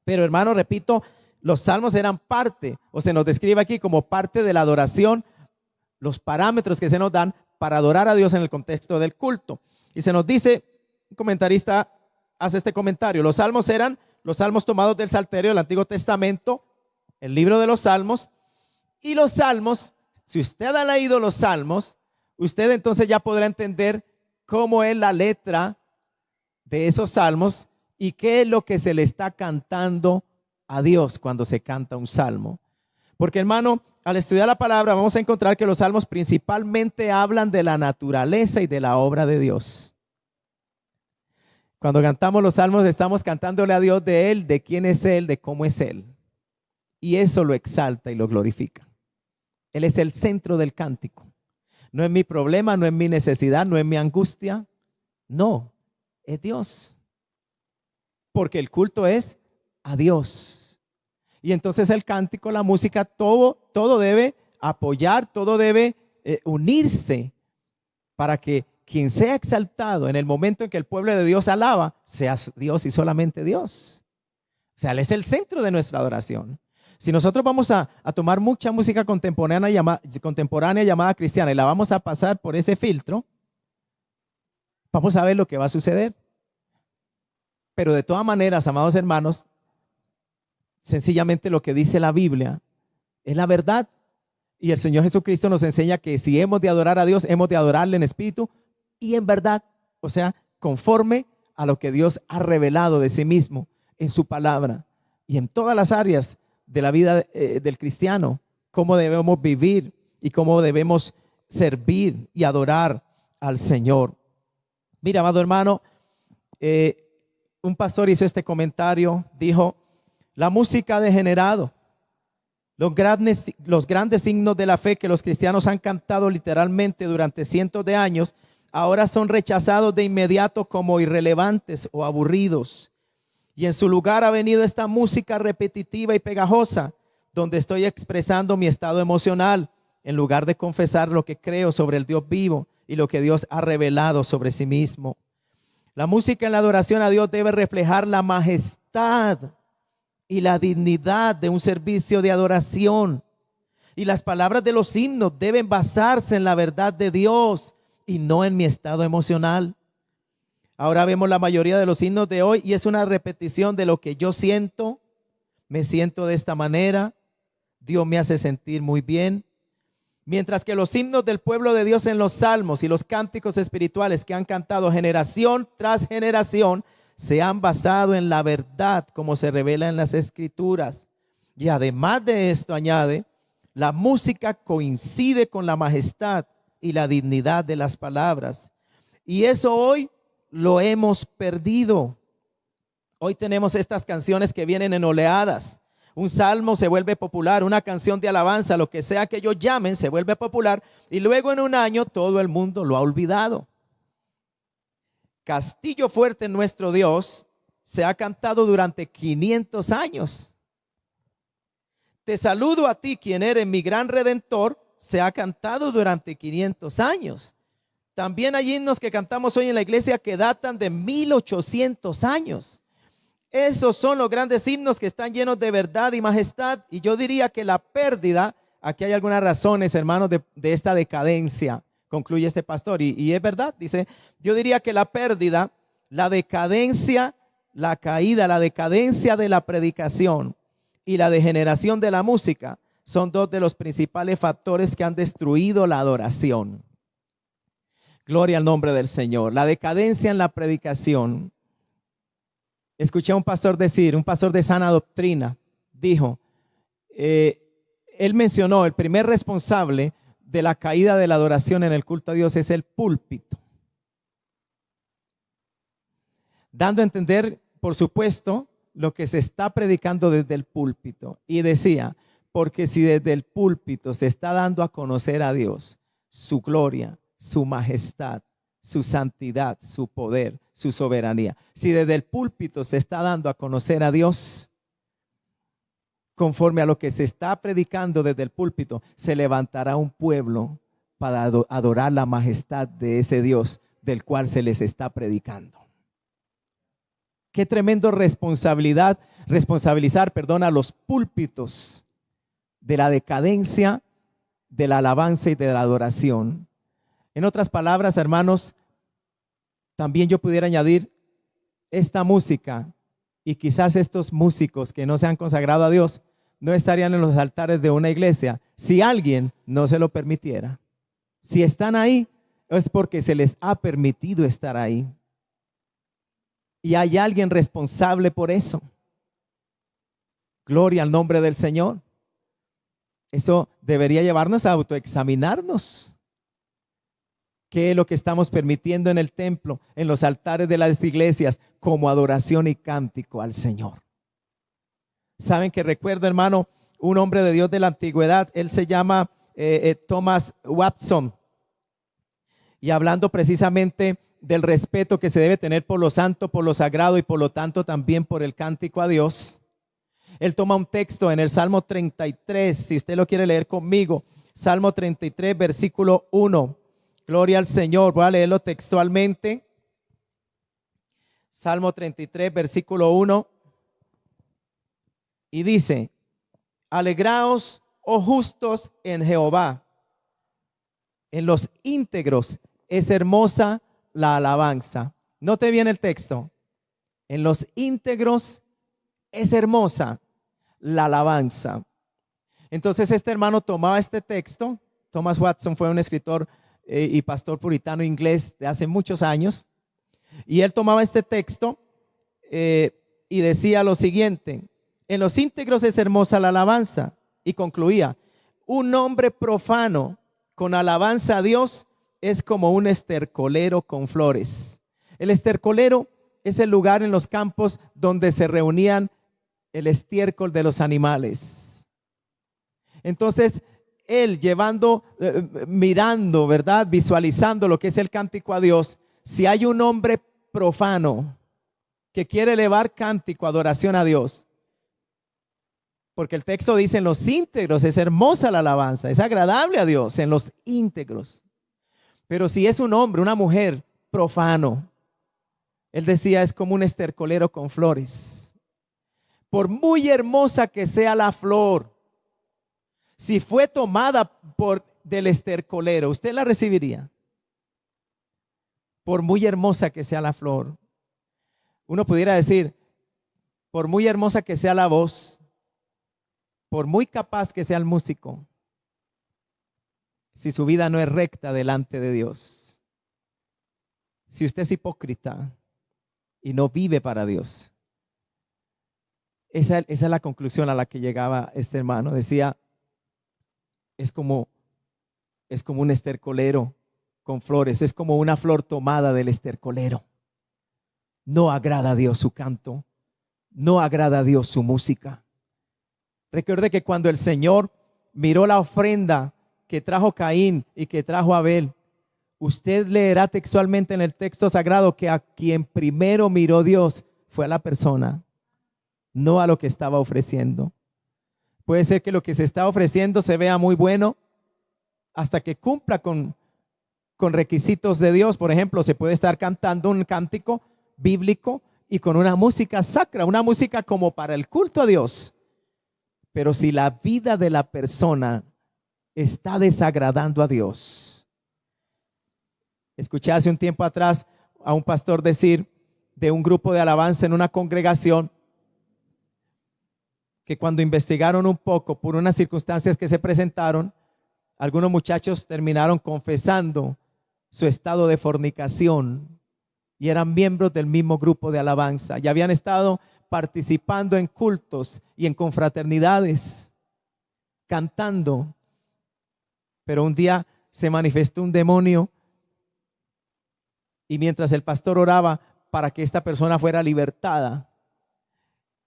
Pero, hermano, repito, los salmos eran parte, o se nos describe aquí como parte de la adoración, los parámetros que se nos dan para adorar a Dios en el contexto del culto. Y se nos dice, un comentarista hace este comentario, los salmos eran los salmos tomados del Salterio del Antiguo Testamento, el libro de los salmos, y los salmos, si usted ha leído los salmos, usted entonces ya podrá entender cómo es la letra de esos salmos y qué es lo que se le está cantando a Dios cuando se canta un salmo. Porque, hermano, al estudiar la palabra vamos a encontrar que los salmos principalmente hablan de la naturaleza y de la obra de Dios. Cuando cantamos los salmos estamos cantándole a Dios de Él, de quién es Él, de cómo es Él. Y eso lo exalta y lo glorifica. Él es el centro del cántico. No es mi problema, no es mi necesidad, no es mi angustia. No, es Dios. Porque el culto es a Dios. Y entonces el cántico, la música, todo debe apoyar, todo debe unirse para que quien sea exaltado en el momento en que el pueblo de Dios alaba, sea Dios y solamente Dios. O sea, Él es el centro de nuestra adoración. Si nosotros vamos a tomar mucha música contemporánea llamada cristiana y la vamos a pasar por ese filtro, vamos a ver lo que va a suceder. Pero de todas maneras, amados hermanos, sencillamente lo que dice la Biblia es la verdad. Y el Señor Jesucristo nos enseña que si hemos de adorar a Dios, hemos de adorarle en espíritu y en verdad. O sea, conforme a lo que Dios ha revelado de sí mismo en su palabra y en todas las áreas de la vida del cristiano, cómo debemos vivir y cómo debemos servir y adorar al Señor. Mira, amado hermano, un pastor hizo este comentario, dijo: la música ha degenerado. Los grandes signos de la fe que los cristianos han cantado literalmente durante cientos de años, ahora son rechazados de inmediato como irrelevantes o aburridos. Y en su lugar ha venido esta música repetitiva y pegajosa, donde estoy expresando mi estado emocional, en lugar de confesar lo que creo sobre el Dios vivo y lo que Dios ha revelado sobre sí mismo. La música en la adoración a Dios debe reflejar la majestad y la dignidad de un servicio de adoración. Y las palabras de los himnos deben basarse en la verdad de Dios y no en mi estado emocional. Ahora vemos la mayoría de los himnos de hoy y es una repetición de lo que yo siento. Me siento de esta manera. Dios me hace sentir muy bien. Mientras que los himnos del pueblo de Dios en los salmos y los cánticos espirituales que han cantado generación tras generación se han basado en la verdad como se revela en las Escrituras. Y además de esto, añade, la música coincide con la majestad y la dignidad de las palabras. Y eso hoy lo hemos perdido. Hoy tenemos estas canciones que vienen en oleadas. Un salmo se vuelve popular, una canción de alabanza, lo que sea que ellos llamen, se vuelve popular. Y luego en un año todo el mundo lo ha olvidado. Castillo fuerte en nuestro Dios se ha cantado durante 500 años. Te saludo a ti, quien eres mi gran redentor, se ha cantado durante 500 años. También hay himnos que cantamos hoy en la iglesia que datan de 1800 años. Esos son los grandes himnos que están llenos de verdad y majestad. Y yo diría que la pérdida, aquí hay algunas razones, hermanos, de esta decadencia. Concluye este pastor, y es verdad, dice, yo diría que la pérdida, la decadencia, la caída, la decadencia de la predicación y la degeneración de la música son dos de los principales factores que han destruido la adoración. Gloria al nombre del Señor. La decadencia en la predicación. Escuché a un pastor decir, un pastor de sana doctrina, dijo, él mencionó el primer responsable de la caída de la adoración en el culto a Dios es el púlpito. dando a entender, por supuesto, lo que se está predicando desde el púlpito. Y decía, porque si desde el púlpito se está dando a conocer a Dios, su gloria, su majestad, su santidad, su poder, su soberanía. Si desde el púlpito se está dando a conocer a Dios, conforme a lo que se está predicando desde el púlpito, se levantará un pueblo para adorar la majestad de ese Dios del cual se les está predicando. Qué tremendo responsabilizar, a los púlpitos de la decadencia, de la alabanza y de la adoración. En otras palabras, hermanos, también yo pudiera añadir esta música, y quizás estos músicos que no se han consagrado a Dios no estarían en los altares de una iglesia si alguien no se lo permitiera. Si están ahí, es porque se les ha permitido estar ahí. Y hay alguien responsable por eso. Gloria al nombre del Señor. Eso debería llevarnos a autoexaminarnos. ¿Qué es lo que estamos permitiendo en el templo, en los altares de las iglesias, como adoración y cántico al Señor? Saben que recuerdo, hermano, un hombre de Dios de la antigüedad, él se llama Thomas Watson, y hablando precisamente del respeto que se debe tener por lo santo, por lo sagrado y por lo tanto también por el cántico a Dios. Él toma un texto en el Salmo 33, si usted lo quiere leer conmigo, Salmo 33, versículo 1. Gloria al Señor, voy a leerlo textualmente. Salmo 33, versículo 1. Y dice, alegraos, oh justos, en Jehová. En los íntegros es hermosa la alabanza. Note bien el texto. En los íntegros es hermosa la alabanza. Entonces este hermano tomaba este texto. Thomas Watson fue un escritor y pastor puritano inglés de hace muchos años. Y él tomaba este texto y decía lo siguiente. En los íntegros es hermosa la alabanza. Y concluía, un hombre profano con alabanza a Dios es como un estercolero con flores. El estercolero es el lugar en los campos donde se reunían el estiércol de los animales. Entonces, él mirando, ¿verdad? Visualizando lo que es el cántico a Dios. Si hay un hombre profano que quiere elevar cántico, adoración a Dios, porque el texto dice en los íntegros es hermosa la alabanza, es agradable a Dios en los íntegros. Pero si es un hombre, una mujer profano, él decía es como un estercolero con flores. Por muy hermosa que sea la flor, si fue tomada del estercolero, ¿usted la recibiría? Por muy hermosa que sea la flor. Uno pudiera decir, por muy hermosa que sea la voz, por muy capaz que sea el músico, si su vida no es recta delante de Dios, si usted es hipócrita y no vive para Dios, esa es la conclusión a la que llegaba este hermano. Decía, es como un estercolero con flores, es como una flor tomada del estercolero. No agrada a Dios su canto, no agrada a Dios su música. Recuerde que cuando el Señor miró la ofrenda que trajo Caín y que trajo Abel, usted leerá textualmente en el texto sagrado que a quien primero miró Dios fue a la persona, no a lo que estaba ofreciendo. Puede ser que lo que se está ofreciendo se vea muy bueno hasta que cumpla con requisitos de Dios. Por ejemplo, se puede estar cantando un cántico bíblico y con una música sacra, una música como para el culto a Dios. Pero si la vida de la persona está desagradando a Dios. Escuché hace un tiempo atrás a un pastor decir de un grupo de alabanza en una congregación que cuando investigaron un poco por unas circunstancias que se presentaron, algunos muchachos terminaron confesando su estado de fornicación y eran miembros del mismo grupo de alabanza y habían estado participando en cultos y en confraternidades, cantando. Pero un día se manifestó un demonio y mientras el pastor oraba, para que esta persona fuera libertada,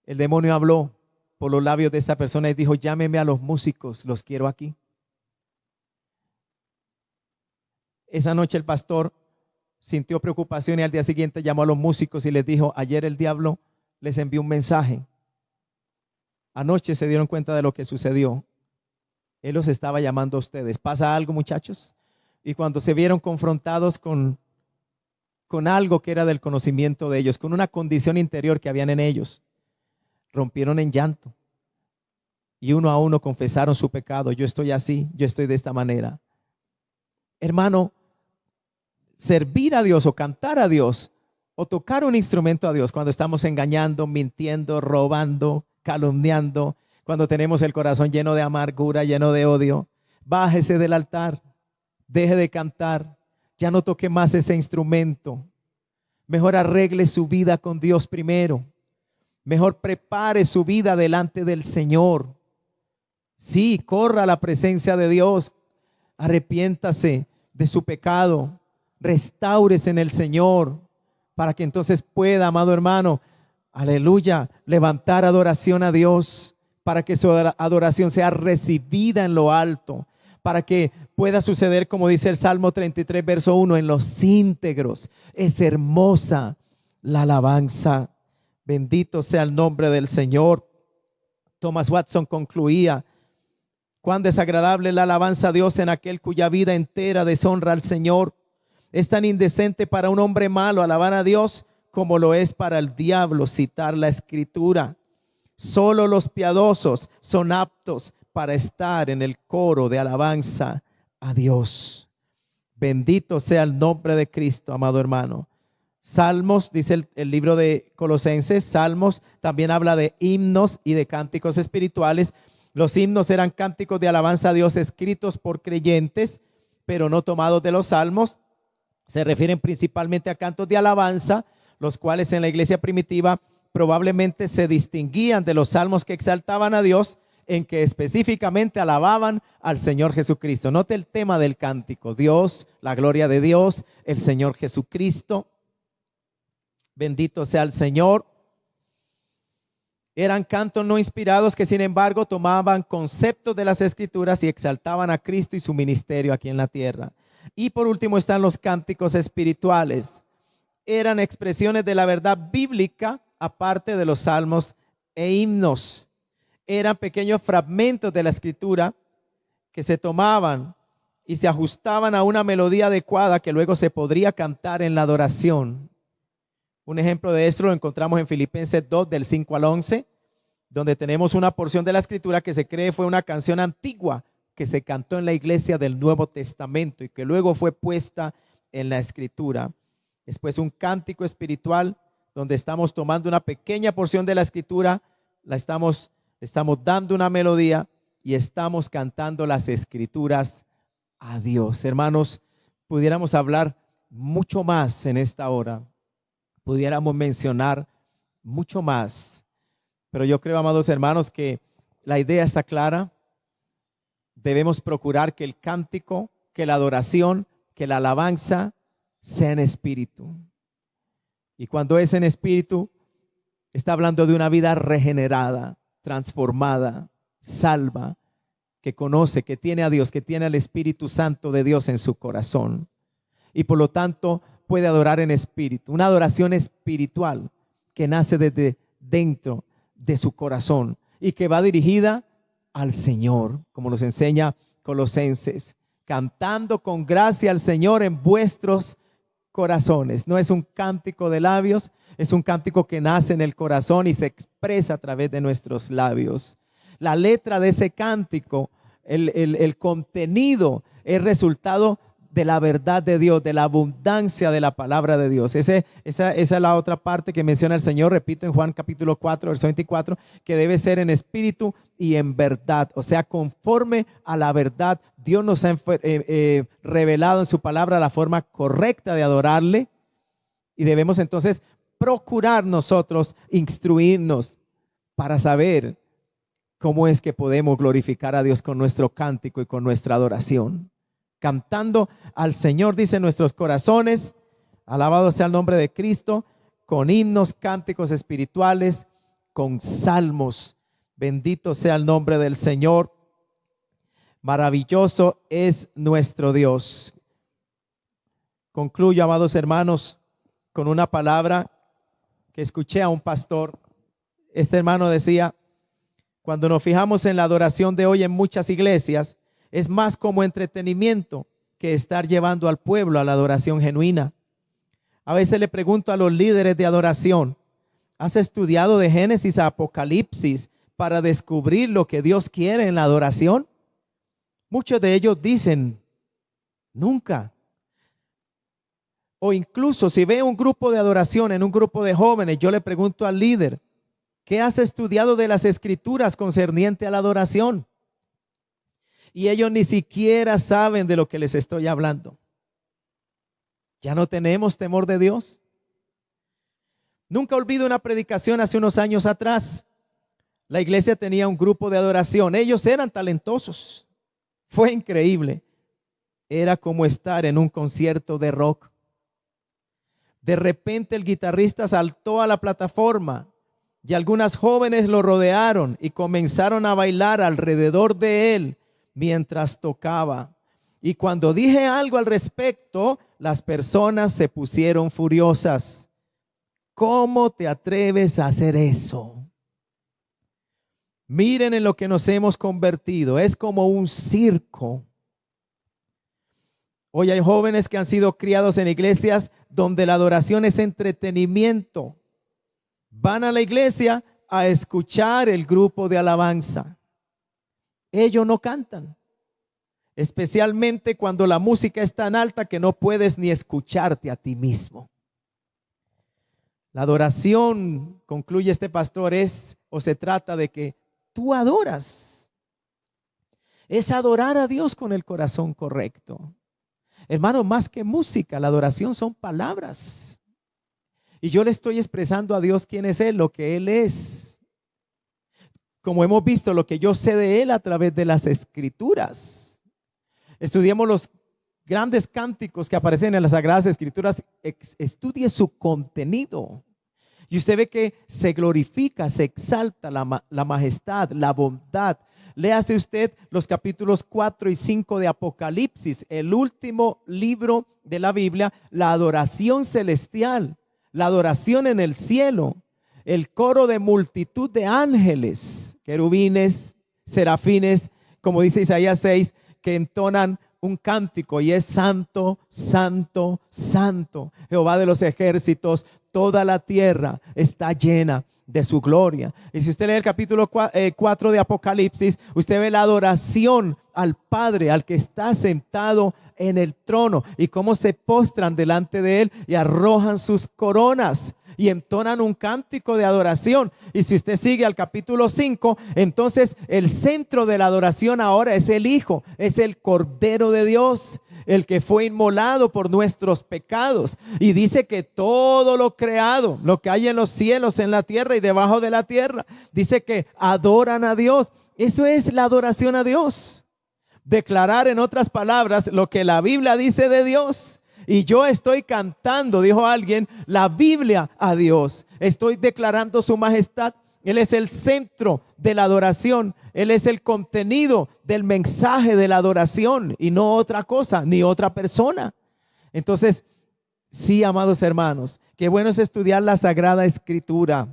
el demonio habló por los labios de esta persona y dijo: llámeme a los músicos, los quiero aquí. Esa noche el pastor sintió preocupación y al día siguiente llamó a los músicos y les dijo: ayer el diablo les envió un mensaje. Anoche se dieron cuenta de lo que sucedió. Él los estaba llamando a ustedes. ¿Pasa algo, muchachos? Y cuando se vieron confrontados con algo que era del conocimiento de ellos, con una condición interior que habían en ellos, rompieron en llanto. Y uno a uno confesaron su pecado. Yo estoy así, yo estoy de esta manera. Hermano, servir a Dios o cantar a Dios o tocar un instrumento a Dios cuando estamos engañando, mintiendo, robando, calumniando, cuando tenemos el corazón lleno de amargura, lleno de odio, bájese del altar, deje de cantar, ya no toque más ese instrumento. Mejor arregle su vida con Dios primero. Mejor prepare su vida delante del Señor. Sí, corra a la presencia de Dios. Arrepiéntase de su pecado. Restáurese en el Señor para que entonces pueda, amado hermano, aleluya, levantar adoración a Dios, para que su adoración sea recibida en lo alto, para que pueda suceder como dice el Salmo 33, verso 1, en los íntegros. Es hermosa la alabanza. Bendito sea el nombre del Señor. Thomas Watson concluía: cuán desagradable la alabanza a Dios en aquel cuya vida entera deshonra al Señor. Es tan indecente para un hombre malo alabar a Dios como lo es para el diablo citar la Escritura. Solo los piadosos son aptos para estar en el coro de alabanza a Dios. Bendito sea el nombre de Cristo, amado hermano. Salmos, dice el libro de Colosenses, Salmos también habla de himnos y de cánticos espirituales. Los himnos eran cánticos de alabanza a Dios escritos por creyentes, pero no tomados de los salmos. Se refieren principalmente a cantos de alabanza, los cuales en la iglesia primitiva probablemente se distinguían de los salmos que exaltaban a Dios, en que específicamente alababan al Señor Jesucristo. Note el tema del cántico: Dios, la gloria de Dios, el Señor Jesucristo. Bendito sea el Señor. Eran cantos no inspirados que sin embargo tomaban conceptos de las Escrituras y exaltaban a Cristo y su ministerio aquí en la tierra. Y por último están los cánticos espirituales. Eran expresiones de la verdad bíblica aparte de los salmos e himnos. Eran pequeños fragmentos de la Escritura que se tomaban y se ajustaban a una melodía adecuada que luego se podría cantar en la adoración. Un ejemplo de esto lo encontramos en Filipenses 2, del 5 al 11, donde tenemos una porción de la Escritura que se cree fue una canción antigua que se cantó en la iglesia del Nuevo Testamento y que luego fue puesta en la Escritura. Después un cántico espiritual donde estamos tomando una pequeña porción de la Escritura, estamos dando una melodía y estamos cantando las Escrituras a Dios. Hermanos, pudiéramos hablar mucho más en esta hora. Pudiéramos mencionar mucho más, pero yo creo, amados hermanos, que la idea está clara. Debemos procurar que el cántico, que la adoración, que la alabanza sea en espíritu. Y cuando es en espíritu, está hablando de una vida regenerada, transformada, salva, que conoce, que tiene a Dios, que tiene al Espíritu Santo de Dios en su corazón. Y por lo tanto puede adorar en espíritu, una adoración espiritual que nace desde dentro de su corazón y que va dirigida al Señor, como nos enseña Colosenses, cantando con gracia al Señor en vuestros corazones. No es un cántico de labios, es un cántico que nace en el corazón y se expresa a través de nuestros labios. La letra de ese cántico, el contenido es resultado de la verdad de Dios, de la abundancia de la palabra de Dios. Esa es la otra parte que menciona el Señor, repito, en Juan capítulo 4, verso 24, que debe ser en espíritu y en verdad, o sea, conforme a la verdad. Dios nos ha revelado en su palabra la forma correcta de adorarle y debemos entonces procurar nosotros instruirnos para saber cómo es que podemos glorificar a Dios con nuestro cántico y con nuestra adoración. Cantando al Señor, dice, nuestros corazones, alabado sea el nombre de Cristo, con himnos, cánticos espirituales, con salmos. Bendito sea el nombre del Señor. Maravilloso es nuestro Dios. Concluyo, amados hermanos, con una palabra que escuché a un pastor. Este hermano decía: cuando nos fijamos en la adoración de hoy en muchas iglesias, es más como entretenimiento que estar llevando al pueblo a la adoración genuina. A veces le pregunto a los líderes de adoración: ¿has estudiado de Génesis a Apocalipsis para descubrir lo que Dios quiere en la adoración? Muchos de ellos dicen: nunca. O incluso si veo un grupo de adoración en un grupo de jóvenes, yo le pregunto al líder: ¿qué has estudiado de las Escrituras concerniente a la adoración? Y ellos ni siquiera saben de lo que les estoy hablando. ¿Ya no tenemos temor de Dios? Nunca olvido una predicación hace unos años atrás. La iglesia tenía un grupo de adoración. Ellos eran talentosos. Fue increíble. Era como estar en un concierto de rock. De repente el guitarrista saltó a la plataforma y algunas jóvenes lo rodearon y comenzaron a bailar alrededor de él mientras tocaba. Y cuando dije algo al respecto, las personas se pusieron furiosas. ¿Cómo te atreves a hacer eso? Miren en lo que nos hemos convertido. Es como un circo. Hoy hay jóvenes que han sido criados en iglesias donde la adoración es entretenimiento. Van a la iglesia a escuchar el grupo de alabanza. Ellos no cantan, especialmente cuando la música es tan alta que no puedes ni escucharte a ti mismo. La adoración, concluye este pastor, es o se trata de que tú adoras. Es adorar a Dios con el corazón correcto. Hermano, más que música, la adoración son palabras. Y yo le estoy expresando a Dios quién es Él, lo que Él es. Como hemos visto, lo que yo sé de Él a través de las Escrituras. Estudiemos los grandes cánticos que aparecen en las Sagradas Escrituras. Estudie su contenido. Y usted ve que se glorifica, se exalta la majestad, la bondad. Léase usted los capítulos 4 y 5 de Apocalipsis, el último libro de la Biblia, la adoración celestial, la adoración en el cielo, el coro de multitud de ángeles, querubines, serafines, como dice Isaías 6, que entonan un cántico y es santo, santo, santo, Jehová de los ejércitos, toda la tierra está llena de su gloria. Y si usted lee el capítulo 4 de Apocalipsis, usted ve la adoración al Padre, al que está sentado en el trono, y cómo se postran delante de él y arrojan sus coronas y entonan un cántico de adoración. Y si usted sigue al capítulo 5, entonces el centro de la adoración ahora es el Hijo, es el Cordero de Dios, el que fue inmolado por nuestros pecados. Y dice que todo lo creado, lo que hay en los cielos, en la tierra y debajo de la tierra, dice que adoran a Dios. Eso es la adoración a Dios. Declarar, en otras palabras, lo que la Biblia dice de Dios. Y yo estoy cantando, dijo alguien, la Biblia a Dios. Estoy declarando su majestad. Él es el centro de la adoración. Él es el contenido del mensaje de la adoración y no otra cosa, ni otra persona. Entonces, sí, amados hermanos, qué bueno es estudiar la Sagrada Escritura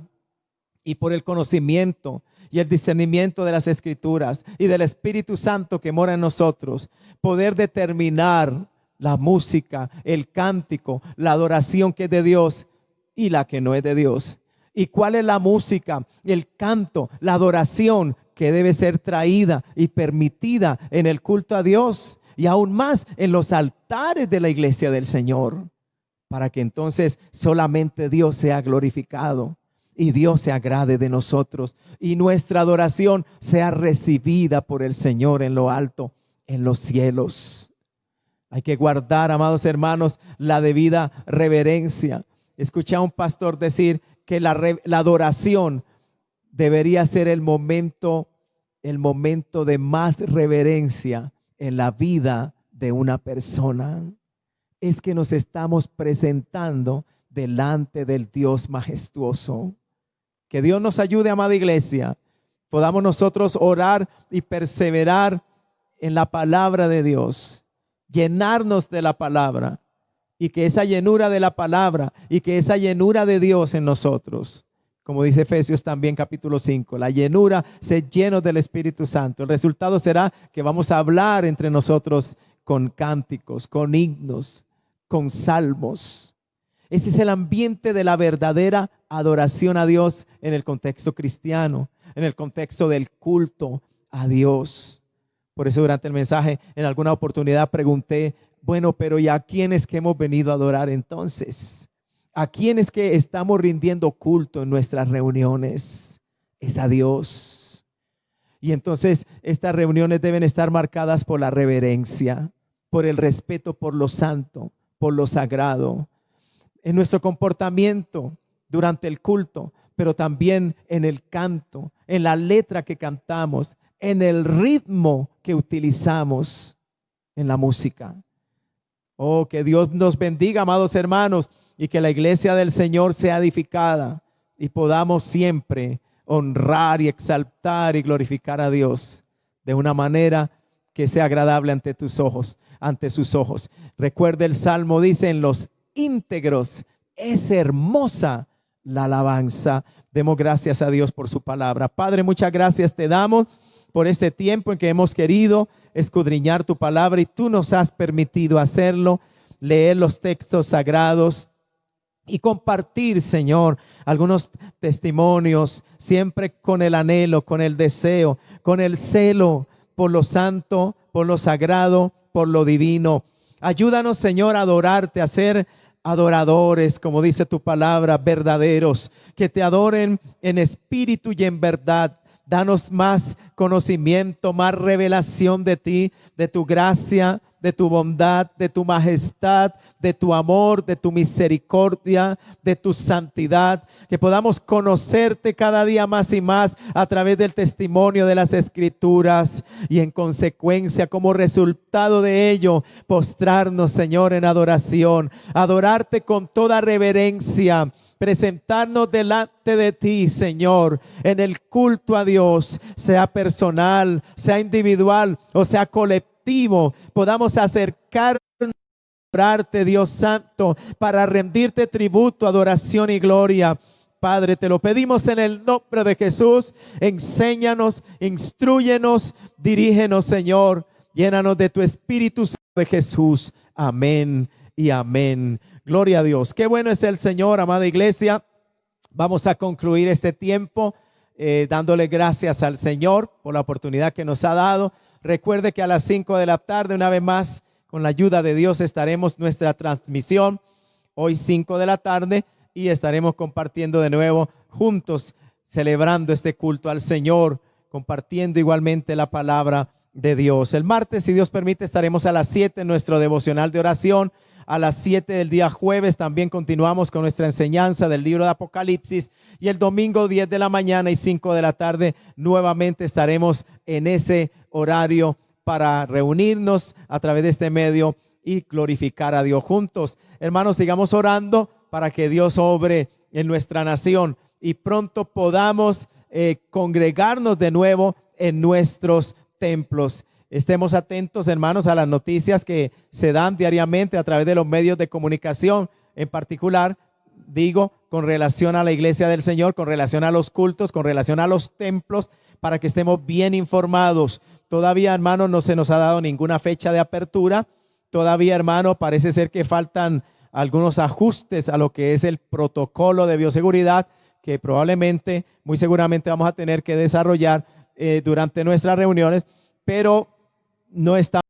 y por el conocimiento y el discernimiento de las Escrituras y del Espíritu Santo que mora en nosotros, poder determinar la música, el cántico, la adoración que es de Dios y la que no es de Dios. ¿Y cuál es la música, el canto, la adoración que debe ser traída y permitida en el culto a Dios y aún más en los altares de la iglesia del Señor? Para que entonces solamente Dios sea glorificado y Dios se agrade de nosotros y nuestra adoración sea recibida por el Señor en lo alto, en los cielos. Hay que guardar, amados hermanos, la debida reverencia. Escuché a un pastor decir que la adoración debería ser el momento de más reverencia en la vida de una persona. Es que nos estamos presentando delante del Dios majestuoso. Que Dios nos ayude, amada iglesia, podamos nosotros orar y perseverar en la palabra de Dios, llenarnos de la palabra, y que esa llenura de la palabra y que esa llenura de Dios en nosotros, como dice Efesios también capítulo 5, la llenura se llena del Espíritu Santo. El resultado será que vamos a hablar entre nosotros con cánticos, con himnos, con salmos. Ese es el ambiente de la verdadera adoración a Dios en el contexto cristiano, en el contexto del culto a Dios. Por eso durante el mensaje en alguna oportunidad pregunté, bueno, pero ¿y a quién es que hemos venido a adorar entonces? ¿A quién es que estamos rindiendo culto en nuestras reuniones? Es a Dios. Y entonces estas reuniones deben estar marcadas por la reverencia, por el respeto por lo santo, por lo sagrado, en nuestro comportamiento durante el culto, pero también en el canto, en la letra que cantamos, en el ritmo que utilizamos en la música. Oh, que Dios nos bendiga, amados hermanos, y que la iglesia del Señor sea edificada y podamos siempre honrar y exaltar y glorificar a Dios de una manera que sea agradable ante tus ojos, ante sus ojos. Recuerda, el Salmo dice, en los íntegros es hermosa la alabanza. Demos gracias a Dios por su palabra. Padre, muchas gracias te damos por este tiempo en que hemos querido escudriñar tu palabra y tú nos has permitido hacerlo, leer los textos sagrados y compartir, Señor, algunos testimonios, siempre con el anhelo, con el deseo, con el celo por lo santo, por lo sagrado, por lo divino. Ayúdanos, Señor, a adorarte, a ser adoradores, como dice tu palabra, verdaderos, que te adoren en espíritu y en verdad. Danos más conocimiento, más revelación de ti, de tu gracia, de tu bondad, de tu majestad, de tu amor, de tu misericordia, de tu santidad. Que podamos conocerte cada día más y más a través del testimonio de las Escrituras y en consecuencia, como resultado de ello, postrarnos, Señor, en adoración, adorarte con toda reverencia, presentarnos delante de ti, Señor, en el culto a Dios, sea personal, sea individual o sea colectivo, podamos acercarnos a adorarte, Dios Santo, para rendirte tributo, adoración y gloria. Padre, te lo pedimos en el nombre de Jesús. Enséñanos, instrúyenos, dirígenos, Señor. Llénanos de tu Espíritu Santo de Jesús. Amén y amén. Gloria a Dios. Qué bueno es el Señor, amada iglesia. Vamos a concluir este tiempo dándole gracias al Señor por la oportunidad que nos ha dado. Recuerde que a las 5 de la tarde, una vez más, con la ayuda de Dios, estaremos nuestra transmisión. Hoy 5 de la tarde y estaremos compartiendo de nuevo juntos, celebrando este culto al Señor, compartiendo igualmente la palabra de Dios. El martes, si Dios permite, estaremos a las 7 en nuestro devocional de oración. A las 7 del día jueves también continuamos con nuestra enseñanza del libro de Apocalipsis. Y el domingo 10 de la mañana y 5 de la tarde nuevamente estaremos en ese horario para reunirnos a través de este medio y glorificar a Dios juntos. Hermanos, sigamos orando para que Dios obre en nuestra nación y pronto podamos congregarnos de nuevo en nuestros templos. Estemos atentos, hermanos, a las noticias que se dan diariamente a través de los medios de comunicación, en particular, digo, con relación a la iglesia del Señor, con relación a los cultos, con relación a los templos, para que estemos bien informados. Todavía, hermanos, no se nos ha dado ninguna fecha de apertura. Todavía, hermano, parece ser que faltan algunos ajustes a lo que es el protocolo de bioseguridad que probablemente, muy seguramente vamos a tener que desarrollar durante nuestras reuniones, pero no estamos